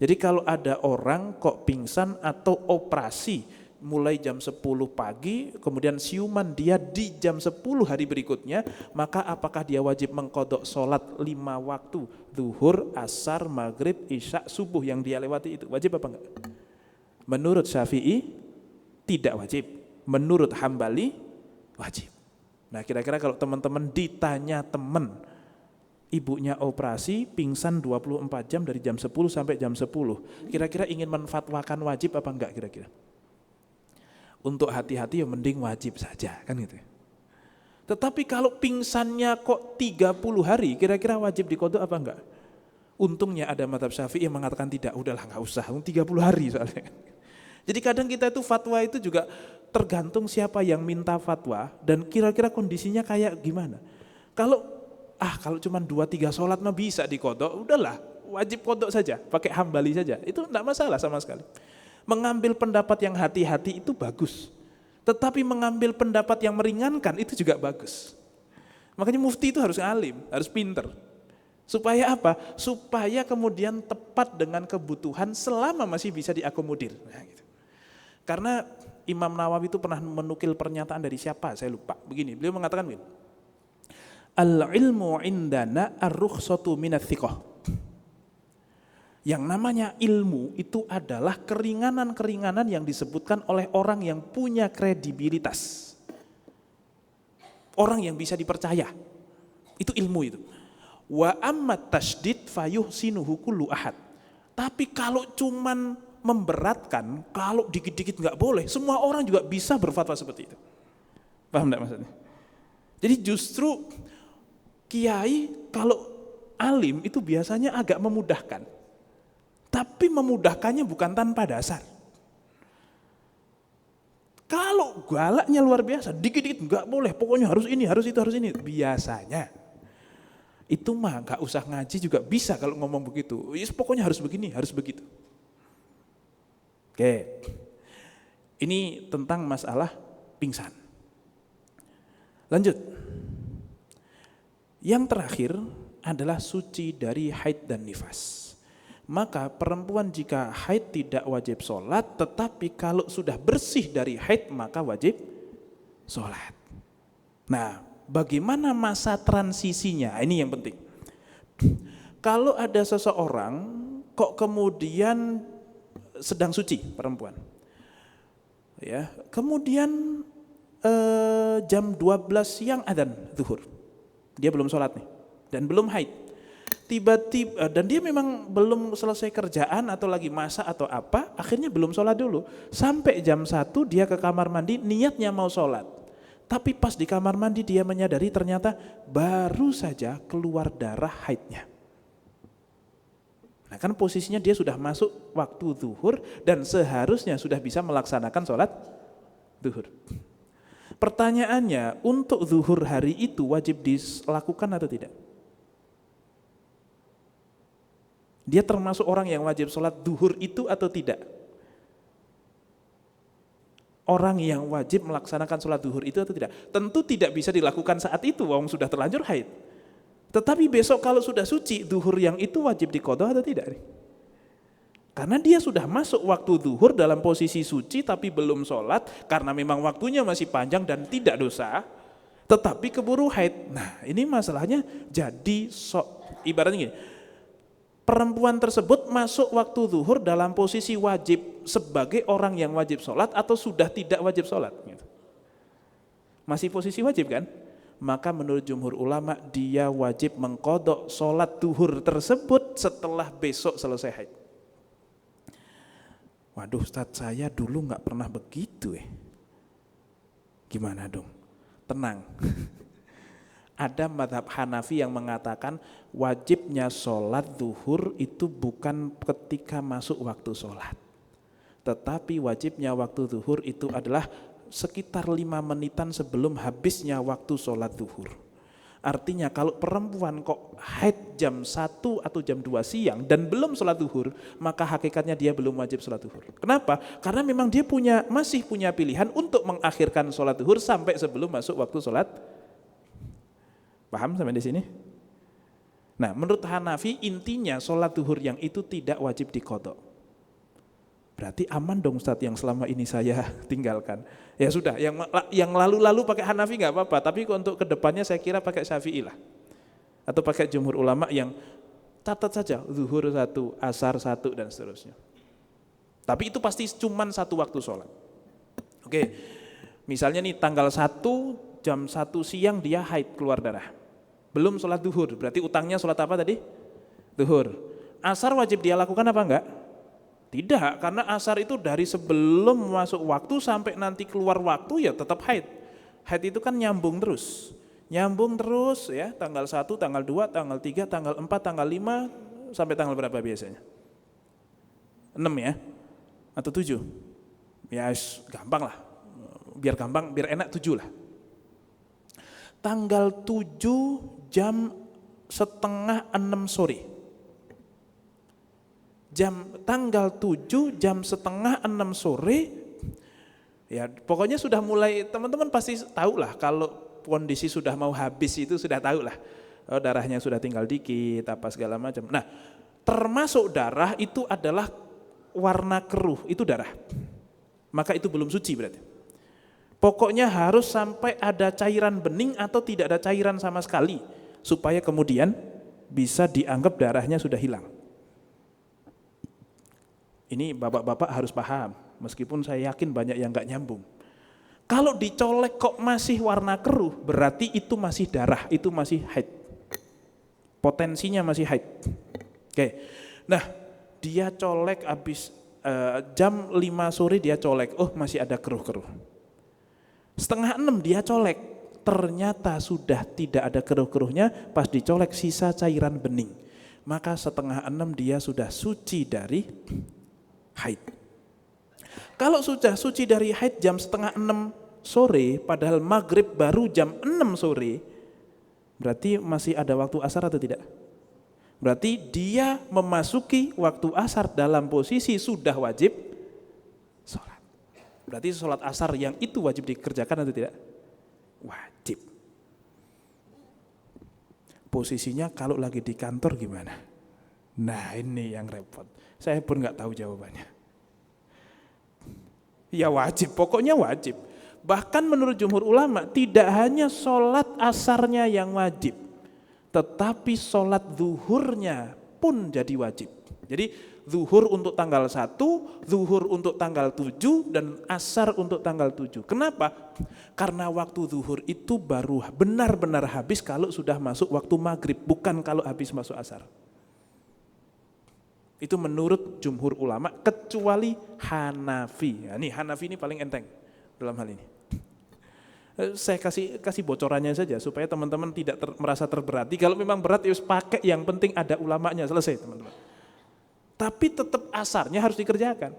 Jadi kalau ada orang kok pingsan atau operasi, mulai jam 10 pagi, kemudian siuman dia di jam 10 hari berikutnya, maka apakah dia wajib mengqadha sholat 5 waktu, zuhur, asar, maghrib, isya, subuh yang dia lewati itu, wajib apa enggak? Menurut Syafi'i tidak wajib, menurut Hambali wajib. Nah kira-kira kalau teman-teman ditanya teman, ibunya operasi, pingsan 24 jam dari jam 10 sampai jam 10, kira-kira ingin menfatwakan wajib apa enggak kira-kira? Untuk hati-hati ya mending wajib saja kan gitu. Tetapi kalau pingsannya kok 30 hari, kira-kira wajib diqadha apa enggak? Untungnya ada mazhab Syafi'i yang mengatakan tidak, udahlah enggak usah, 30 hari soalnya. Jadi kadang kita itu fatwa itu juga tergantung siapa yang minta fatwa dan kira-kira kondisinya kayak gimana. Kalau cuma 2-3 sholat mah bisa dikodok, udahlah wajib kodok saja, pakai hambali saja, itu enggak masalah sama sekali. Mengambil pendapat yang hati-hati itu bagus, tetapi mengambil pendapat yang meringankan itu juga bagus. Makanya mufti itu harus alim, harus pinter. Supaya apa? Supaya kemudian tepat dengan kebutuhan selama masih bisa diakomodir. Nah, gitu. Karena Imam Nawawi itu pernah menukil pernyataan dari siapa, saya lupa. Begini, beliau mengatakan begini. Al-ilmu indana ar-rukhsatu minats thiqah. Yang namanya ilmu itu adalah keringanan-keringanan yang disebutkan oleh orang yang punya kredibilitas. Orang yang bisa dipercaya. Itu ilmu itu. Wa ammat tasydid fayuhsinuhu kullu ahad. Tapi kalau cuman memberatkan, kalau dikit-dikit enggak boleh, semua orang juga bisa berfatwa seperti itu. Paham enggak maksudnya? Jadi justru kiai kalau alim itu biasanya agak memudahkan. Tapi memudahkannya bukan tanpa dasar. Kalau galaknya luar biasa, dikit-dikit enggak boleh, pokoknya harus ini, harus itu, harus ini. Biasanya itu mah gak usah ngaji juga bisa kalau ngomong begitu. Pokoknya harus begini, harus begitu. Oke, ini tentang masalah pingsan. Lanjut. Yang terakhir adalah suci dari haid dan nifas. Maka perempuan jika haid tidak wajib sholat, tetapi kalau sudah bersih dari haid maka wajib sholat. Nah, bagaimana masa transisinya? Ini yang penting. Kalau ada seseorang kok kemudian sedang suci perempuan, ya, kemudian jam 12 siang adzan zuhur, dia belum sholat nih dan belum haid. Tiba-tiba dan dia memang belum selesai kerjaan atau lagi masak atau apa, akhirnya belum sholat dulu. Sampai jam 1 dia ke kamar mandi niatnya mau sholat. Tapi pas di kamar mandi dia menyadari ternyata baru saja keluar darah haidnya. Nah kan posisinya dia sudah masuk waktu zuhur dan seharusnya sudah bisa melaksanakan sholat zuhur. Pertanyaannya, untuk zuhur hari itu wajib dilakukan atau tidak? Dia termasuk orang yang wajib sholat zuhur itu atau tidak? Orang yang wajib melaksanakan sholat zuhur itu atau tidak? Tentu tidak bisa dilakukan saat itu, wong sudah terlanjur haid. Tetapi besok kalau sudah suci, zuhur yang itu wajib diqadha atau tidak? Karena dia sudah masuk waktu zuhur dalam posisi suci tapi belum sholat, karena memang waktunya masih panjang dan tidak dosa, tetapi keburu haid. Nah ini masalahnya jadi ibaratnya gini, perempuan tersebut masuk waktu zuhur dalam posisi wajib sebagai orang yang wajib sholat atau sudah tidak wajib sholat? Masih posisi wajib kan? Maka menurut jumhur ulama dia wajib mengqadha sholat zuhur tersebut setelah besok selesai haid. Waduh Ustadz, saya dulu gak pernah begitu Gimana dong? Tenang. Ada madhab Hanafi yang mengatakan wajibnya sholat zuhur itu bukan ketika masuk waktu sholat. Tetapi wajibnya waktu zuhur itu adalah sekitar 5 menitan sebelum habisnya waktu sholat zuhur. Artinya kalau perempuan kok haid jam 1 atau jam 2 siang dan belum sholat zuhur, maka hakikatnya dia belum wajib sholat zuhur. Kenapa? Karena memang dia masih punya pilihan untuk mengakhirkan sholat zuhur sampai sebelum masuk waktu sholat. Paham sampai di sini? Nah, menurut Hanafi intinya sholat zuhur yang itu tidak wajib diqadha. Berarti aman dong Ustadz yang selama ini saya tinggalkan. Ya sudah, yang lalu-lalu pakai Hanafi nggak apa-apa, tapi untuk kedepannya saya kira pakai Syafi'i lah. Atau pakai jumhur ulama yang catat saja zuhur 1, asar 1 dan seterusnya. Tapi itu pasti cuma satu waktu sholat. Oke, misalnya nih tanggal 1 jam 1 siang dia haid keluar darah. Belum sholat zuhur, berarti utangnya sholat apa tadi? Zuhur. Asar wajib dia lakukan apa enggak? Tidak, karena asar itu dari sebelum masuk waktu sampai nanti keluar waktu ya tetap haid. Haid itu kan nyambung terus. Nyambung terus ya, tanggal 1, tanggal 2, tanggal 3, tanggal 4, tanggal 5, sampai tanggal berapa biasanya? 6 ya? Atau 7? Ya gampang lah, biar gampang, biar enak 7 lah. Tanggal 7 jam setengah 6 sore. Tanggal 7 jam setengah 6 sore, ya pokoknya sudah mulai, teman-teman pasti tahu lah kalau kondisi sudah mau habis itu sudah tahu lah. Oh, darahnya sudah tinggal dikit, apa segala macam. Nah, termasuk darah itu adalah warna keruh, itu darah. Maka itu belum suci berarti. Pokoknya harus sampai ada cairan bening atau tidak ada cairan sama sekali, supaya kemudian bisa dianggap darahnya sudah hilang. Ini bapak-bapak harus paham, meskipun saya yakin banyak yang gak nyambung. Kalau dicolek kok masih warna keruh, berarti itu masih darah, itu masih haid. Potensinya masih haid. Oke. Nah, dia colek habis jam 5 sore dia colek, oh masih ada keruh-keruh. Setengah 6 dia colek, ternyata sudah tidak ada keruh-keruhnya, pas dicolek sisa cairan bening. Maka setengah 6 dia sudah suci dari haid. Kalau sudah suci dari haid jam setengah 6 sore, padahal maghrib baru jam 6 sore, berarti masih ada waktu asar atau tidak? Berarti dia memasuki waktu asar dalam posisi sudah wajib sholat. Berarti sholat asar yang itu wajib dikerjakan atau tidak? Wajib. Posisinya kalau lagi di kantor gimana? Nah ini yang repot. Saya pun nggak tahu jawabannya. Ya wajib, pokoknya wajib. Bahkan menurut jumhur ulama tidak hanya sholat asarnya yang wajib, tetapi sholat zuhurnya pun jadi wajib. Jadi zuhur untuk tanggal 1, zuhur untuk tanggal 7, dan asar untuk tanggal 7. Kenapa? Karena waktu zuhur itu baru benar-benar habis kalau sudah masuk waktu maghrib, bukan kalau habis masuk asar. Itu menurut jumhur ulama, kecuali Hanafi. Nah, Hanafi ini paling enteng dalam hal ini. Saya kasih bocorannya saja supaya teman-teman tidak merasa terberati. Kalau memang berat ya pakai, yang penting ada ulamanya, selesai teman-teman. Tapi tetap asarnya harus dikerjakan.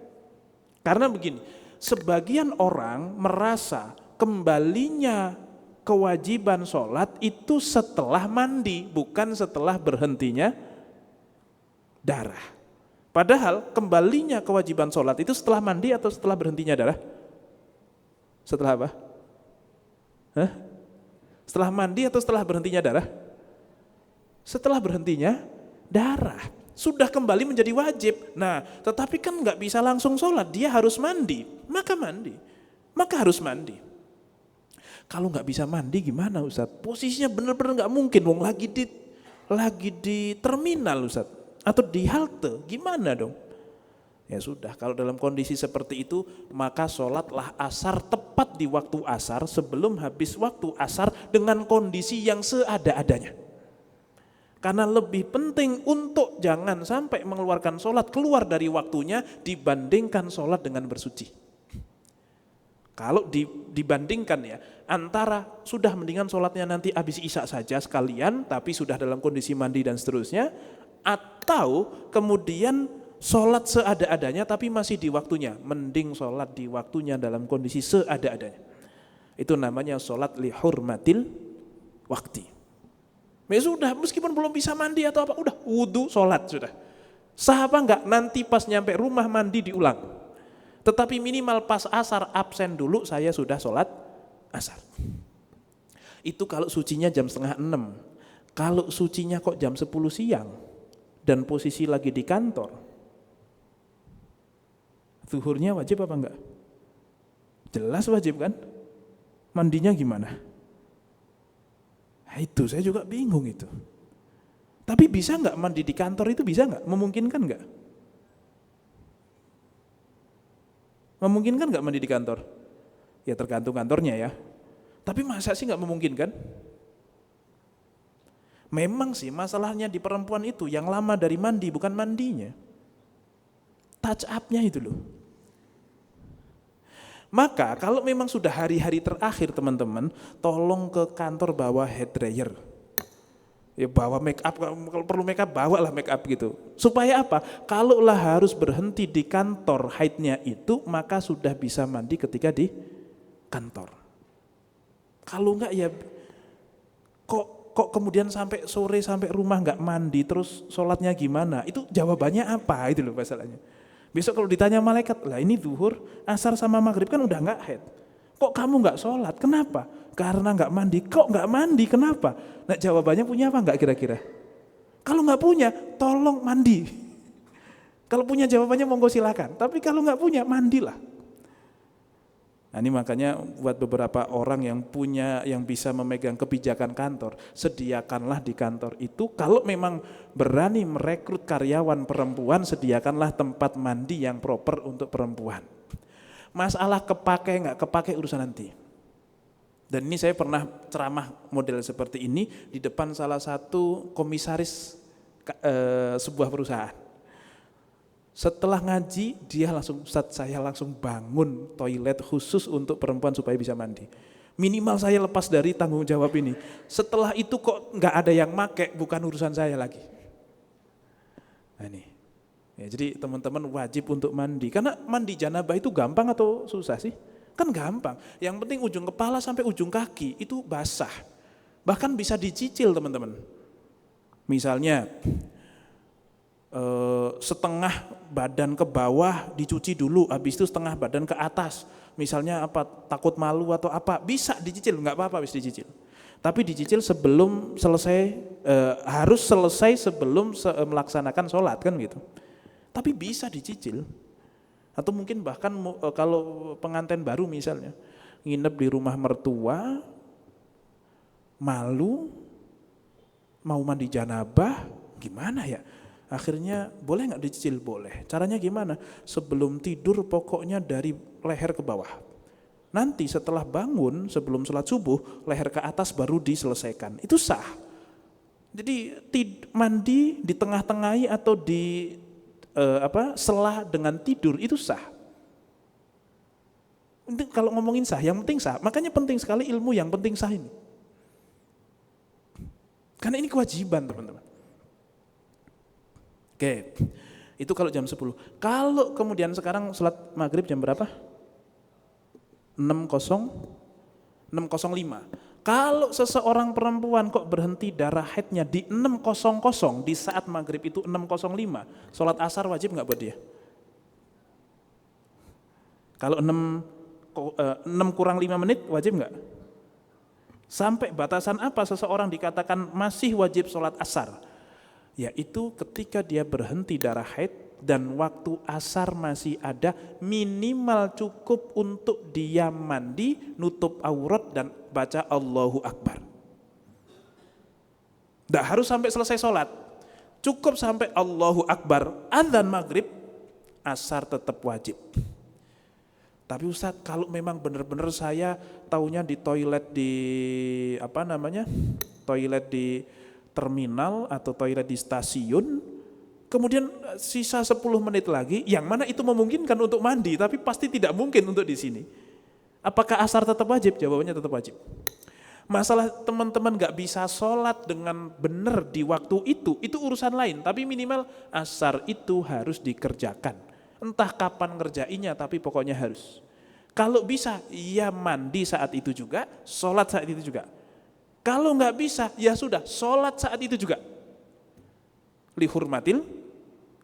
Karena begini, sebagian orang merasa kembalinya kewajiban sholat itu setelah mandi, bukan setelah berhentinya darah. Padahal kembalinya kewajiban sholat itu setelah mandi atau setelah berhentinya darah? Setelah apa? Setelah mandi atau setelah berhentinya darah? Setelah berhentinya darah. Sudah kembali menjadi wajib. Nah, tetapi kan nggak bisa langsung sholat, dia harus mandi. Maka harus mandi. Kalau nggak bisa mandi gimana Ustaz? Posisinya benar-benar nggak mungkin, wong lagi di terminal Ustaz, atau di halte, gimana dong? Ya sudah, kalau dalam kondisi seperti itu, maka sholatlah asar tepat di waktu asar, sebelum habis waktu asar dengan kondisi yang seada-adanya. Karena lebih penting untuk jangan sampai mengeluarkan sholat keluar dari waktunya dibandingkan sholat dengan bersuci. Kalau dibandingkan ya, antara sudah mendingan sholatnya nanti habis isya saja sekalian, tapi sudah dalam kondisi mandi dan seterusnya, atau kemudian sholat seada-adanya tapi masih di waktunya, mending sholat di waktunya dalam kondisi seada-adanya. Itu namanya sholat li hurmatil wakti. Ya sudah, meskipun belum bisa mandi atau apa, udah wudu sholat sudah. Sah apa enggak? Nanti pas nyampe rumah mandi diulang. Tetapi minimal pas asar absen dulu, saya sudah sholat asar. Itu kalau sucinya jam 5:30. Kalau sucinya kok jam 10 siang dan posisi lagi di kantor, zuhurnya wajib apa enggak? Jelas wajib kan? Mandinya gimana? Nah, itu saya juga bingung itu. Tapi bisa enggak mandi di kantor itu, bisa enggak? Memungkinkan enggak? Memungkinkan enggak mandi di kantor? Ya tergantung kantornya ya. Tapi masa sih enggak memungkinkan? Memang sih masalahnya di perempuan itu yang lama dari mandi bukan mandinya, touch up-nya itu loh. Maka kalau memang sudah hari-hari terakhir teman-teman, tolong ke kantor bawa hair dryer. Ya bawa make up, kalau perlu make up bawalah make up gitu. Supaya apa? Kalaulah harus berhenti di kantor haidnya itu, maka sudah bisa mandi ketika di kantor. Kalau enggak ya kok kemudian sampai sore sampai rumah enggak mandi, terus sholatnya gimana? Itu jawabannya apa? Itu loh masalahnya. Besok kalau ditanya malaikat, lah ini zuhur, asar sama maghrib kan udah enggak haid. Kok kamu enggak sholat? Kenapa? Karena enggak mandi. Kok enggak mandi? Kenapa? Nah jawabannya punya apa enggak kira-kira? Kalau enggak punya, tolong mandi. Kalau punya jawabannya monggo silakan. Tapi kalau enggak punya, mandilah. Nah ini makanya buat beberapa orang yang bisa memegang kebijakan kantor, sediakanlah di kantor itu, kalau memang berani merekrut karyawan perempuan, sediakanlah tempat mandi yang proper untuk perempuan. Masalah kepake nggak kepake urusan nanti. Dan ini saya pernah ceramah model seperti ini di depan salah satu komisaris sebuah perusahaan. Setelah ngaji, dia langsung, Ustadz saya langsung bangun toilet khusus untuk perempuan supaya bisa mandi. Minimal saya lepas dari tanggung jawab ini. Setelah itu kok nggak ada yang make, bukan urusan saya lagi. Nah ini, ya, jadi teman-teman wajib untuk mandi. Karena mandi janabah itu gampang atau susah sih? Kan gampang. Yang penting ujung kepala sampai ujung kaki itu basah. Bahkan bisa dicicil teman-teman. Misalnya, setengah badan ke bawah dicuci dulu, habis itu setengah badan ke atas. Misalnya apa, takut malu atau apa, bisa dicicil, nggak apa-apa habis dicicil. Tapi dicicil sebelum selesai, harus selesai sebelum melaksanakan sholat kan gitu. Tapi bisa dicicil. Atau mungkin bahkan kalau pengantin baru misalnya, nginep di rumah mertua, malu, mau mandi janabah, gimana ya? Akhirnya boleh nggak dicicil? Boleh. Caranya gimana? Sebelum tidur pokoknya dari leher ke bawah. Nanti setelah bangun sebelum sholat subuh, leher ke atas baru diselesaikan. Itu sah. Jadi mandi di tengah-tengahi atau di sela dengan tidur itu sah. Kalau ngomongin sah, yang penting sah. Makanya penting sekali ilmu yang penting sah ini. Karena ini kewajiban teman-teman. Oke, itu kalau jam 10. Kalau kemudian sekarang sholat maghrib jam berapa? 6.05. Kalau seseorang perempuan kok berhenti darah haidnya di 6.00, di saat maghrib itu 6.05, sholat asar wajib nggak buat dia? Kalau 6 kurang 5 menit wajib nggak? Sampai batasan apa seseorang dikatakan masih wajib sholat asar? Yaitu ketika dia berhenti darah haid dan waktu asar masih ada, minimal cukup untuk dia mandi, nutup aurat dan baca Allahu Akbar. Tidak harus sampai selesai sholat, cukup sampai Allahu Akbar, adzan maghrib, asar tetap wajib. Tapi Ustadz, kalau memang benar-benar saya taunya di toilet toilet di terminal atau toilet di stasiun, kemudian sisa 10 menit lagi, yang mana itu memungkinkan untuk mandi, tapi pasti tidak mungkin untuk di sini. Apakah asar tetap wajib? Jawabannya tetap wajib. Masalah teman-teman gak bisa sholat dengan benar di waktu itu urusan lain, tapi minimal asar itu harus dikerjakan. Entah kapan ngerjainnya, tapi pokoknya harus. Kalau bisa, ya mandi saat itu juga, sholat saat itu juga. Kalau nggak bisa, ya sudah, sholat saat itu juga. Lihurmatil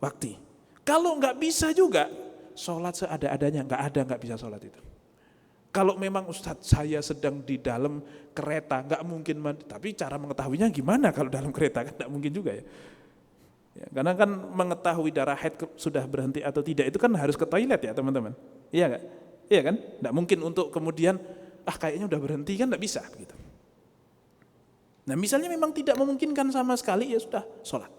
waktu. Kalau nggak bisa juga, sholat seada-adanya, nggak bisa sholat itu. Kalau memang Ustadz saya sedang di dalam kereta, nggak mungkin mandi. Tapi cara mengetahuinya gimana kalau dalam kereta? Kan nggak mungkin juga ya. Karena kan mengetahui darah haid sudah berhenti atau tidak, itu kan harus ke toilet ya teman-teman. Iya nggak? Iya kan? Nggak mungkin untuk kemudian, kayaknya udah berhenti, kan nggak bisa begitu. Nah misalnya memang tidak memungkinkan sama sekali, ya sudah sholat.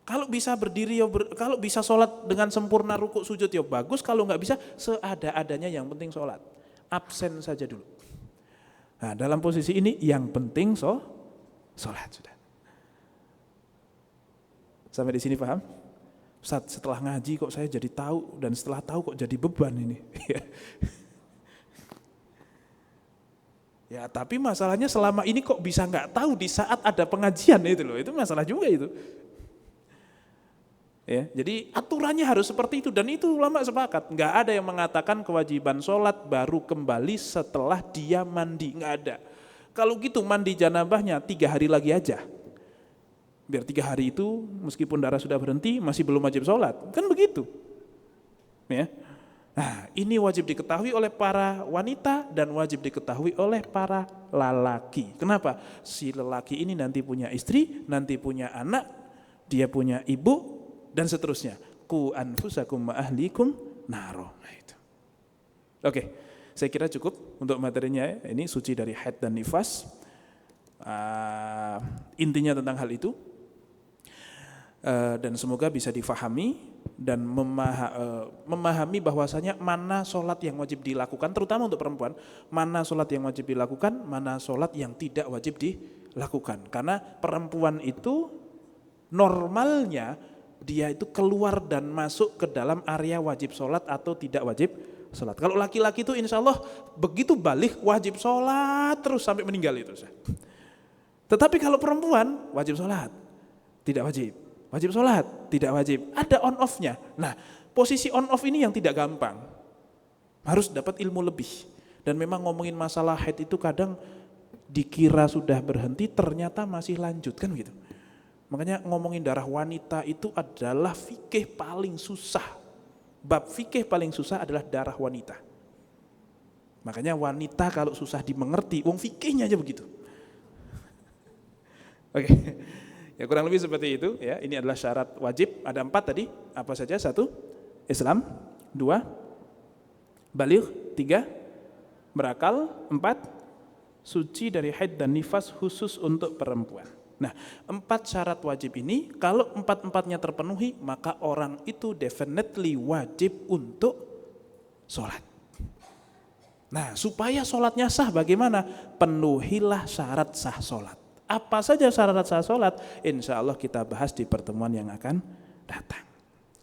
Kalau bisa berdiri, kalau bisa sholat dengan sempurna rukuk sujud ya bagus, kalau nggak bisa seada-adanya, yang penting sholat. Absen saja dulu. Nah dalam posisi ini yang penting sholat sudah. Sampai di sini paham? Ustadz, setelah ngaji kok saya jadi tahu, dan setelah tahu kok jadi beban ini. Ya, tapi masalahnya selama ini kok bisa nggak tahu di saat ada pengajian itu loh, itu masalah juga itu. Ya, jadi aturannya harus seperti itu dan itu ulama sepakat. Nggak ada yang mengatakan kewajiban sholat baru kembali setelah dia mandi, nggak ada. Kalau gitu mandi janabahnya 3 hari lagi aja. Biar 3 hari itu meskipun darah sudah berhenti masih belum wajib sholat, kan begitu. Ya. Nah, ini wajib diketahui oleh para wanita dan wajib diketahui oleh para lelaki. Kenapa? Si lelaki ini nanti punya istri, nanti punya anak, dia punya ibu, dan seterusnya. Ku anfusakum wa ahlikum naro. Nah itu. Oke, saya kira cukup untuk materinya. Ini suci dari haid dan nifas. Intinya tentang hal itu. Dan semoga bisa difahami dan memahami bahwasanya mana sholat yang wajib dilakukan, terutama untuk perempuan, mana sholat yang wajib dilakukan, mana sholat yang tidak wajib dilakukan. Karena perempuan itu normalnya dia itu keluar dan masuk ke dalam area wajib sholat atau tidak wajib sholat. Kalau laki-laki itu insya Allah begitu balik wajib sholat terus sampai meninggal itu. Tetapi kalau perempuan wajib sholat, tidak wajib. Wajib sholat, tidak wajib. Ada on off-nya. Nah, posisi on off ini yang tidak gampang. Harus dapat ilmu lebih. Dan memang ngomongin masalah haid itu kadang dikira sudah berhenti, ternyata masih lanjut, kan gitu. Makanya ngomongin darah wanita itu adalah fikih paling susah. Bab fikih paling susah adalah darah wanita. Makanya wanita kalau susah dimengerti, wong fikihnya aja begitu. Oke. Ya kurang lebih seperti itu ya. Ini adalah syarat wajib. Ada 4 tadi. Apa saja? 1, Islam. 2, baligh. 3, berakal. 4, suci dari haid dan nifas khusus untuk perempuan. Nah, 4 syarat wajib ini kalau 4-4-nya terpenuhi, maka orang itu definitely wajib untuk sholat. Nah, supaya sholatnya sah bagaimana? Penuhilah syarat sah sholat. Apa saja syarat sah sholat? Insya Allah kita bahas di pertemuan yang akan datang.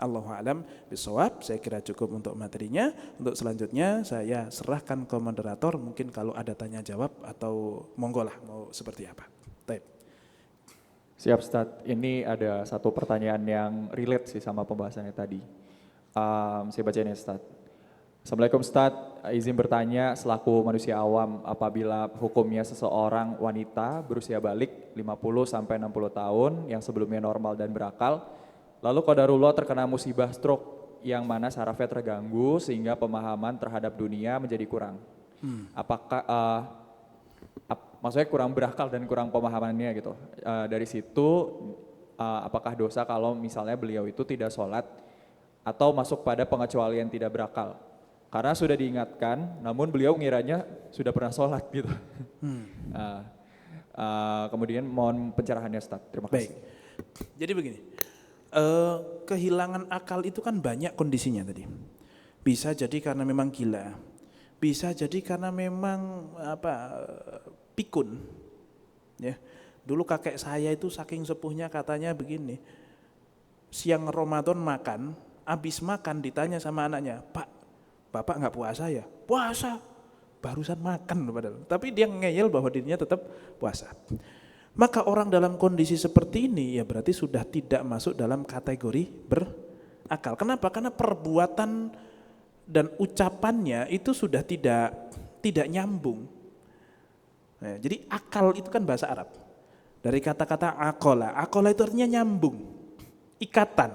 Allahu a'lam bishawab. Saya kira cukup untuk materinya. Untuk selanjutnya saya serahkan ke moderator. Mungkin kalau ada tanya jawab atau monggo lah mau seperti apa. Baik. Siap Ustadz. Ini ada satu pertanyaan yang relate sih sama pembahasannya tadi. Saya bacain ya Ustadz. Assalamualaikum Ustadz, izin bertanya selaku manusia awam, apabila hukumnya seseorang wanita berusia balik 50-60 tahun yang sebelumnya normal dan berakal, lalu qadarullah terkena musibah stroke yang mana sarafnya terganggu sehingga pemahaman terhadap dunia menjadi kurang. Apakah, maksudnya kurang berakal dan kurang pemahamannya gitu. Dari situ apakah dosa kalau misalnya beliau itu tidak sholat atau masuk pada pengecualian tidak berakal? Karena sudah diingatkan, namun beliau ngiranya sudah pernah sholat gitu. Kemudian mohon pencerahannya Ustaz, terima kasih. Baik, jadi begini, kehilangan akal itu kan banyak kondisinya tadi. Bisa jadi karena memang gila, bisa jadi karena memang pikun. Ya, dulu kakek saya itu saking sepuhnya katanya begini, siang Ramadan makan, habis makan ditanya sama anaknya, Pak, Bapak nggak puasa ya? Puasa, barusan makan padahal. Tapi dia ngeyel bahwa dirinya tetap puasa. Maka orang dalam kondisi seperti ini ya berarti sudah tidak masuk dalam kategori berakal. Kenapa? Karena perbuatan dan ucapannya itu sudah tidak nyambung. Nah, jadi akal itu kan bahasa Arab. Dari kata-kata akola. Akola itu artinya nyambung, ikatan.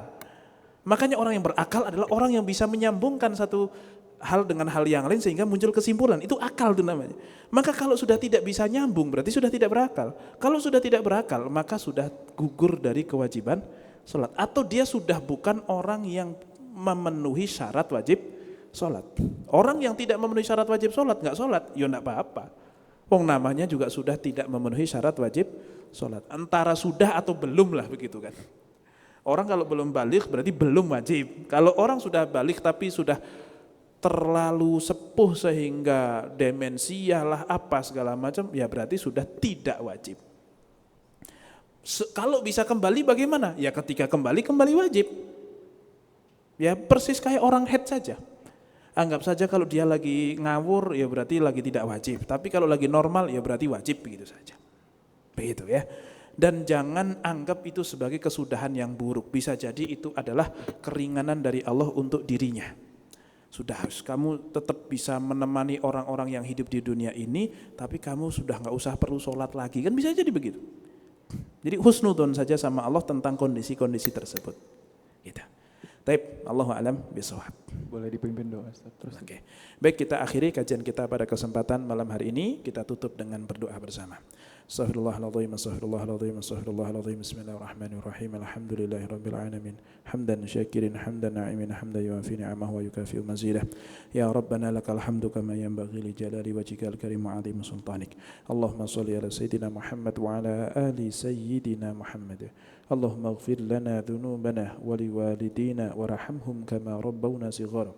Makanya orang yang berakal adalah orang yang bisa menyambungkan satu hal dengan hal yang lain sehingga muncul kesimpulan. Itu akal itu namanya. Maka kalau sudah tidak bisa nyambung berarti sudah tidak berakal. Kalau sudah tidak berakal maka sudah gugur dari kewajiban sholat. Atau dia sudah bukan orang yang memenuhi syarat wajib sholat. Orang yang tidak memenuhi syarat wajib sholat gak sholat, ya gak apa-apa. Wong namanya juga sudah tidak memenuhi syarat wajib sholat. Antara sudah atau belum lah begitu kan. Orang kalau belum balik berarti belum wajib. Kalau orang sudah balik tapi sudah terlalu sepuh sehingga demensia lah apa segala macam, ya berarti sudah tidak wajib. Kalau bisa kembali bagaimana? Ya ketika kembali wajib. Ya persis kayak orang head saja. Anggap saja kalau dia lagi ngawur ya berarti lagi tidak wajib. Tapi kalau lagi normal ya berarti wajib, begitu saja. Begitu ya. Dan jangan anggap itu sebagai kesudahan yang buruk. Bisa jadi itu adalah keringanan dari Allah untuk dirinya. Sudah, kamu tetap bisa menemani orang-orang yang hidup di dunia ini, tapi kamu sudah nggak usah perlu sholat lagi. Kan bisa jadi begitu. Jadi husnudon saja sama Allah tentang kondisi-kondisi tersebut. Gitu. Taib, Allahu a'lam bishawab. Boleh dipimpin doa Ustaz. Terus. Oke. Baik, kita akhiri kajian kita pada kesempatan malam hari ini. Kita tutup dengan berdoa bersama. Astaghfirullahaladzim, astaghfirullahaladzim, astaghfirullahaladzim. Bismillahirrahmanirrahim. Alhamdulillahirabbil alamin. Hamdan syakirin, hamdan na'imin, hamdan yuafi ni'amahu wa yukafi'u mazidah. Ya Rabbana lakal hamdu kama yanbaghi li jalali wajhikal karim wa 'azimi sultanik. Allahumma shalli ala sayyidina Muhammad wa ala ali sayyidina Muhammad. Allahumma ighfir lana dhunubana wa liwalidina warhamhum kama rabbawna shighara.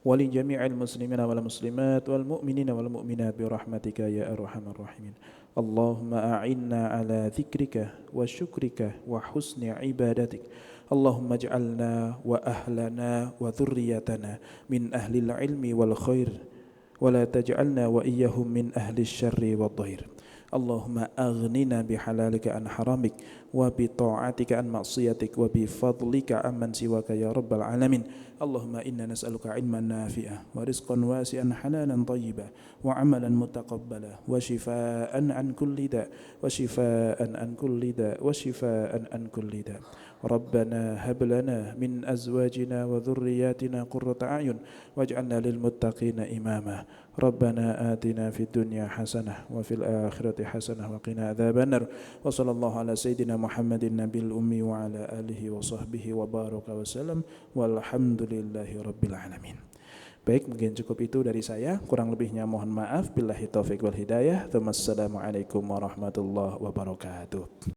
ولجميع المسلمين والمسلمات والمؤمنين والمؤمنات برحمتك يا أرحم الراحمين اللهم أعنا على ذكرك وشكرك وحسن عبادتك اللهم اجعلنا وأهلنا وذريتنا من أهل العلم والخير ولا تجعلنا وإياهم من أهل الشر والضير اللهم أغننا بحلالك عن حرامك وبطاعتك عن معصيتك وبفضلك عمن سواك يا رب العالمين اللهم إنا نسألك علما نافعا ورزقا واسعا حلالا طيبا وعملا متقبلا وشفاء عن كل داء وشفاء عن كل داء وشفاء عن كل داء ربنا هب لنا من أزواجنا وذرياتنا قرة أعين واجعلنا للمتقين إماما ربنا آتنا في الدنيا حسنة وفي الآخرة حسنة وقنا عذاب النار وصلى الله على سيدنا محمد النبي الأمي وعلى آله وصحبه وبارك وسلم والحمد لله رب العالمين. Baik, mungkin cukup itu dari saya. Kurang lebihnya mohon maaf. Billahi taufiq wal hidayah. Wassalamualaikum warahmatullahi wabarakatuh.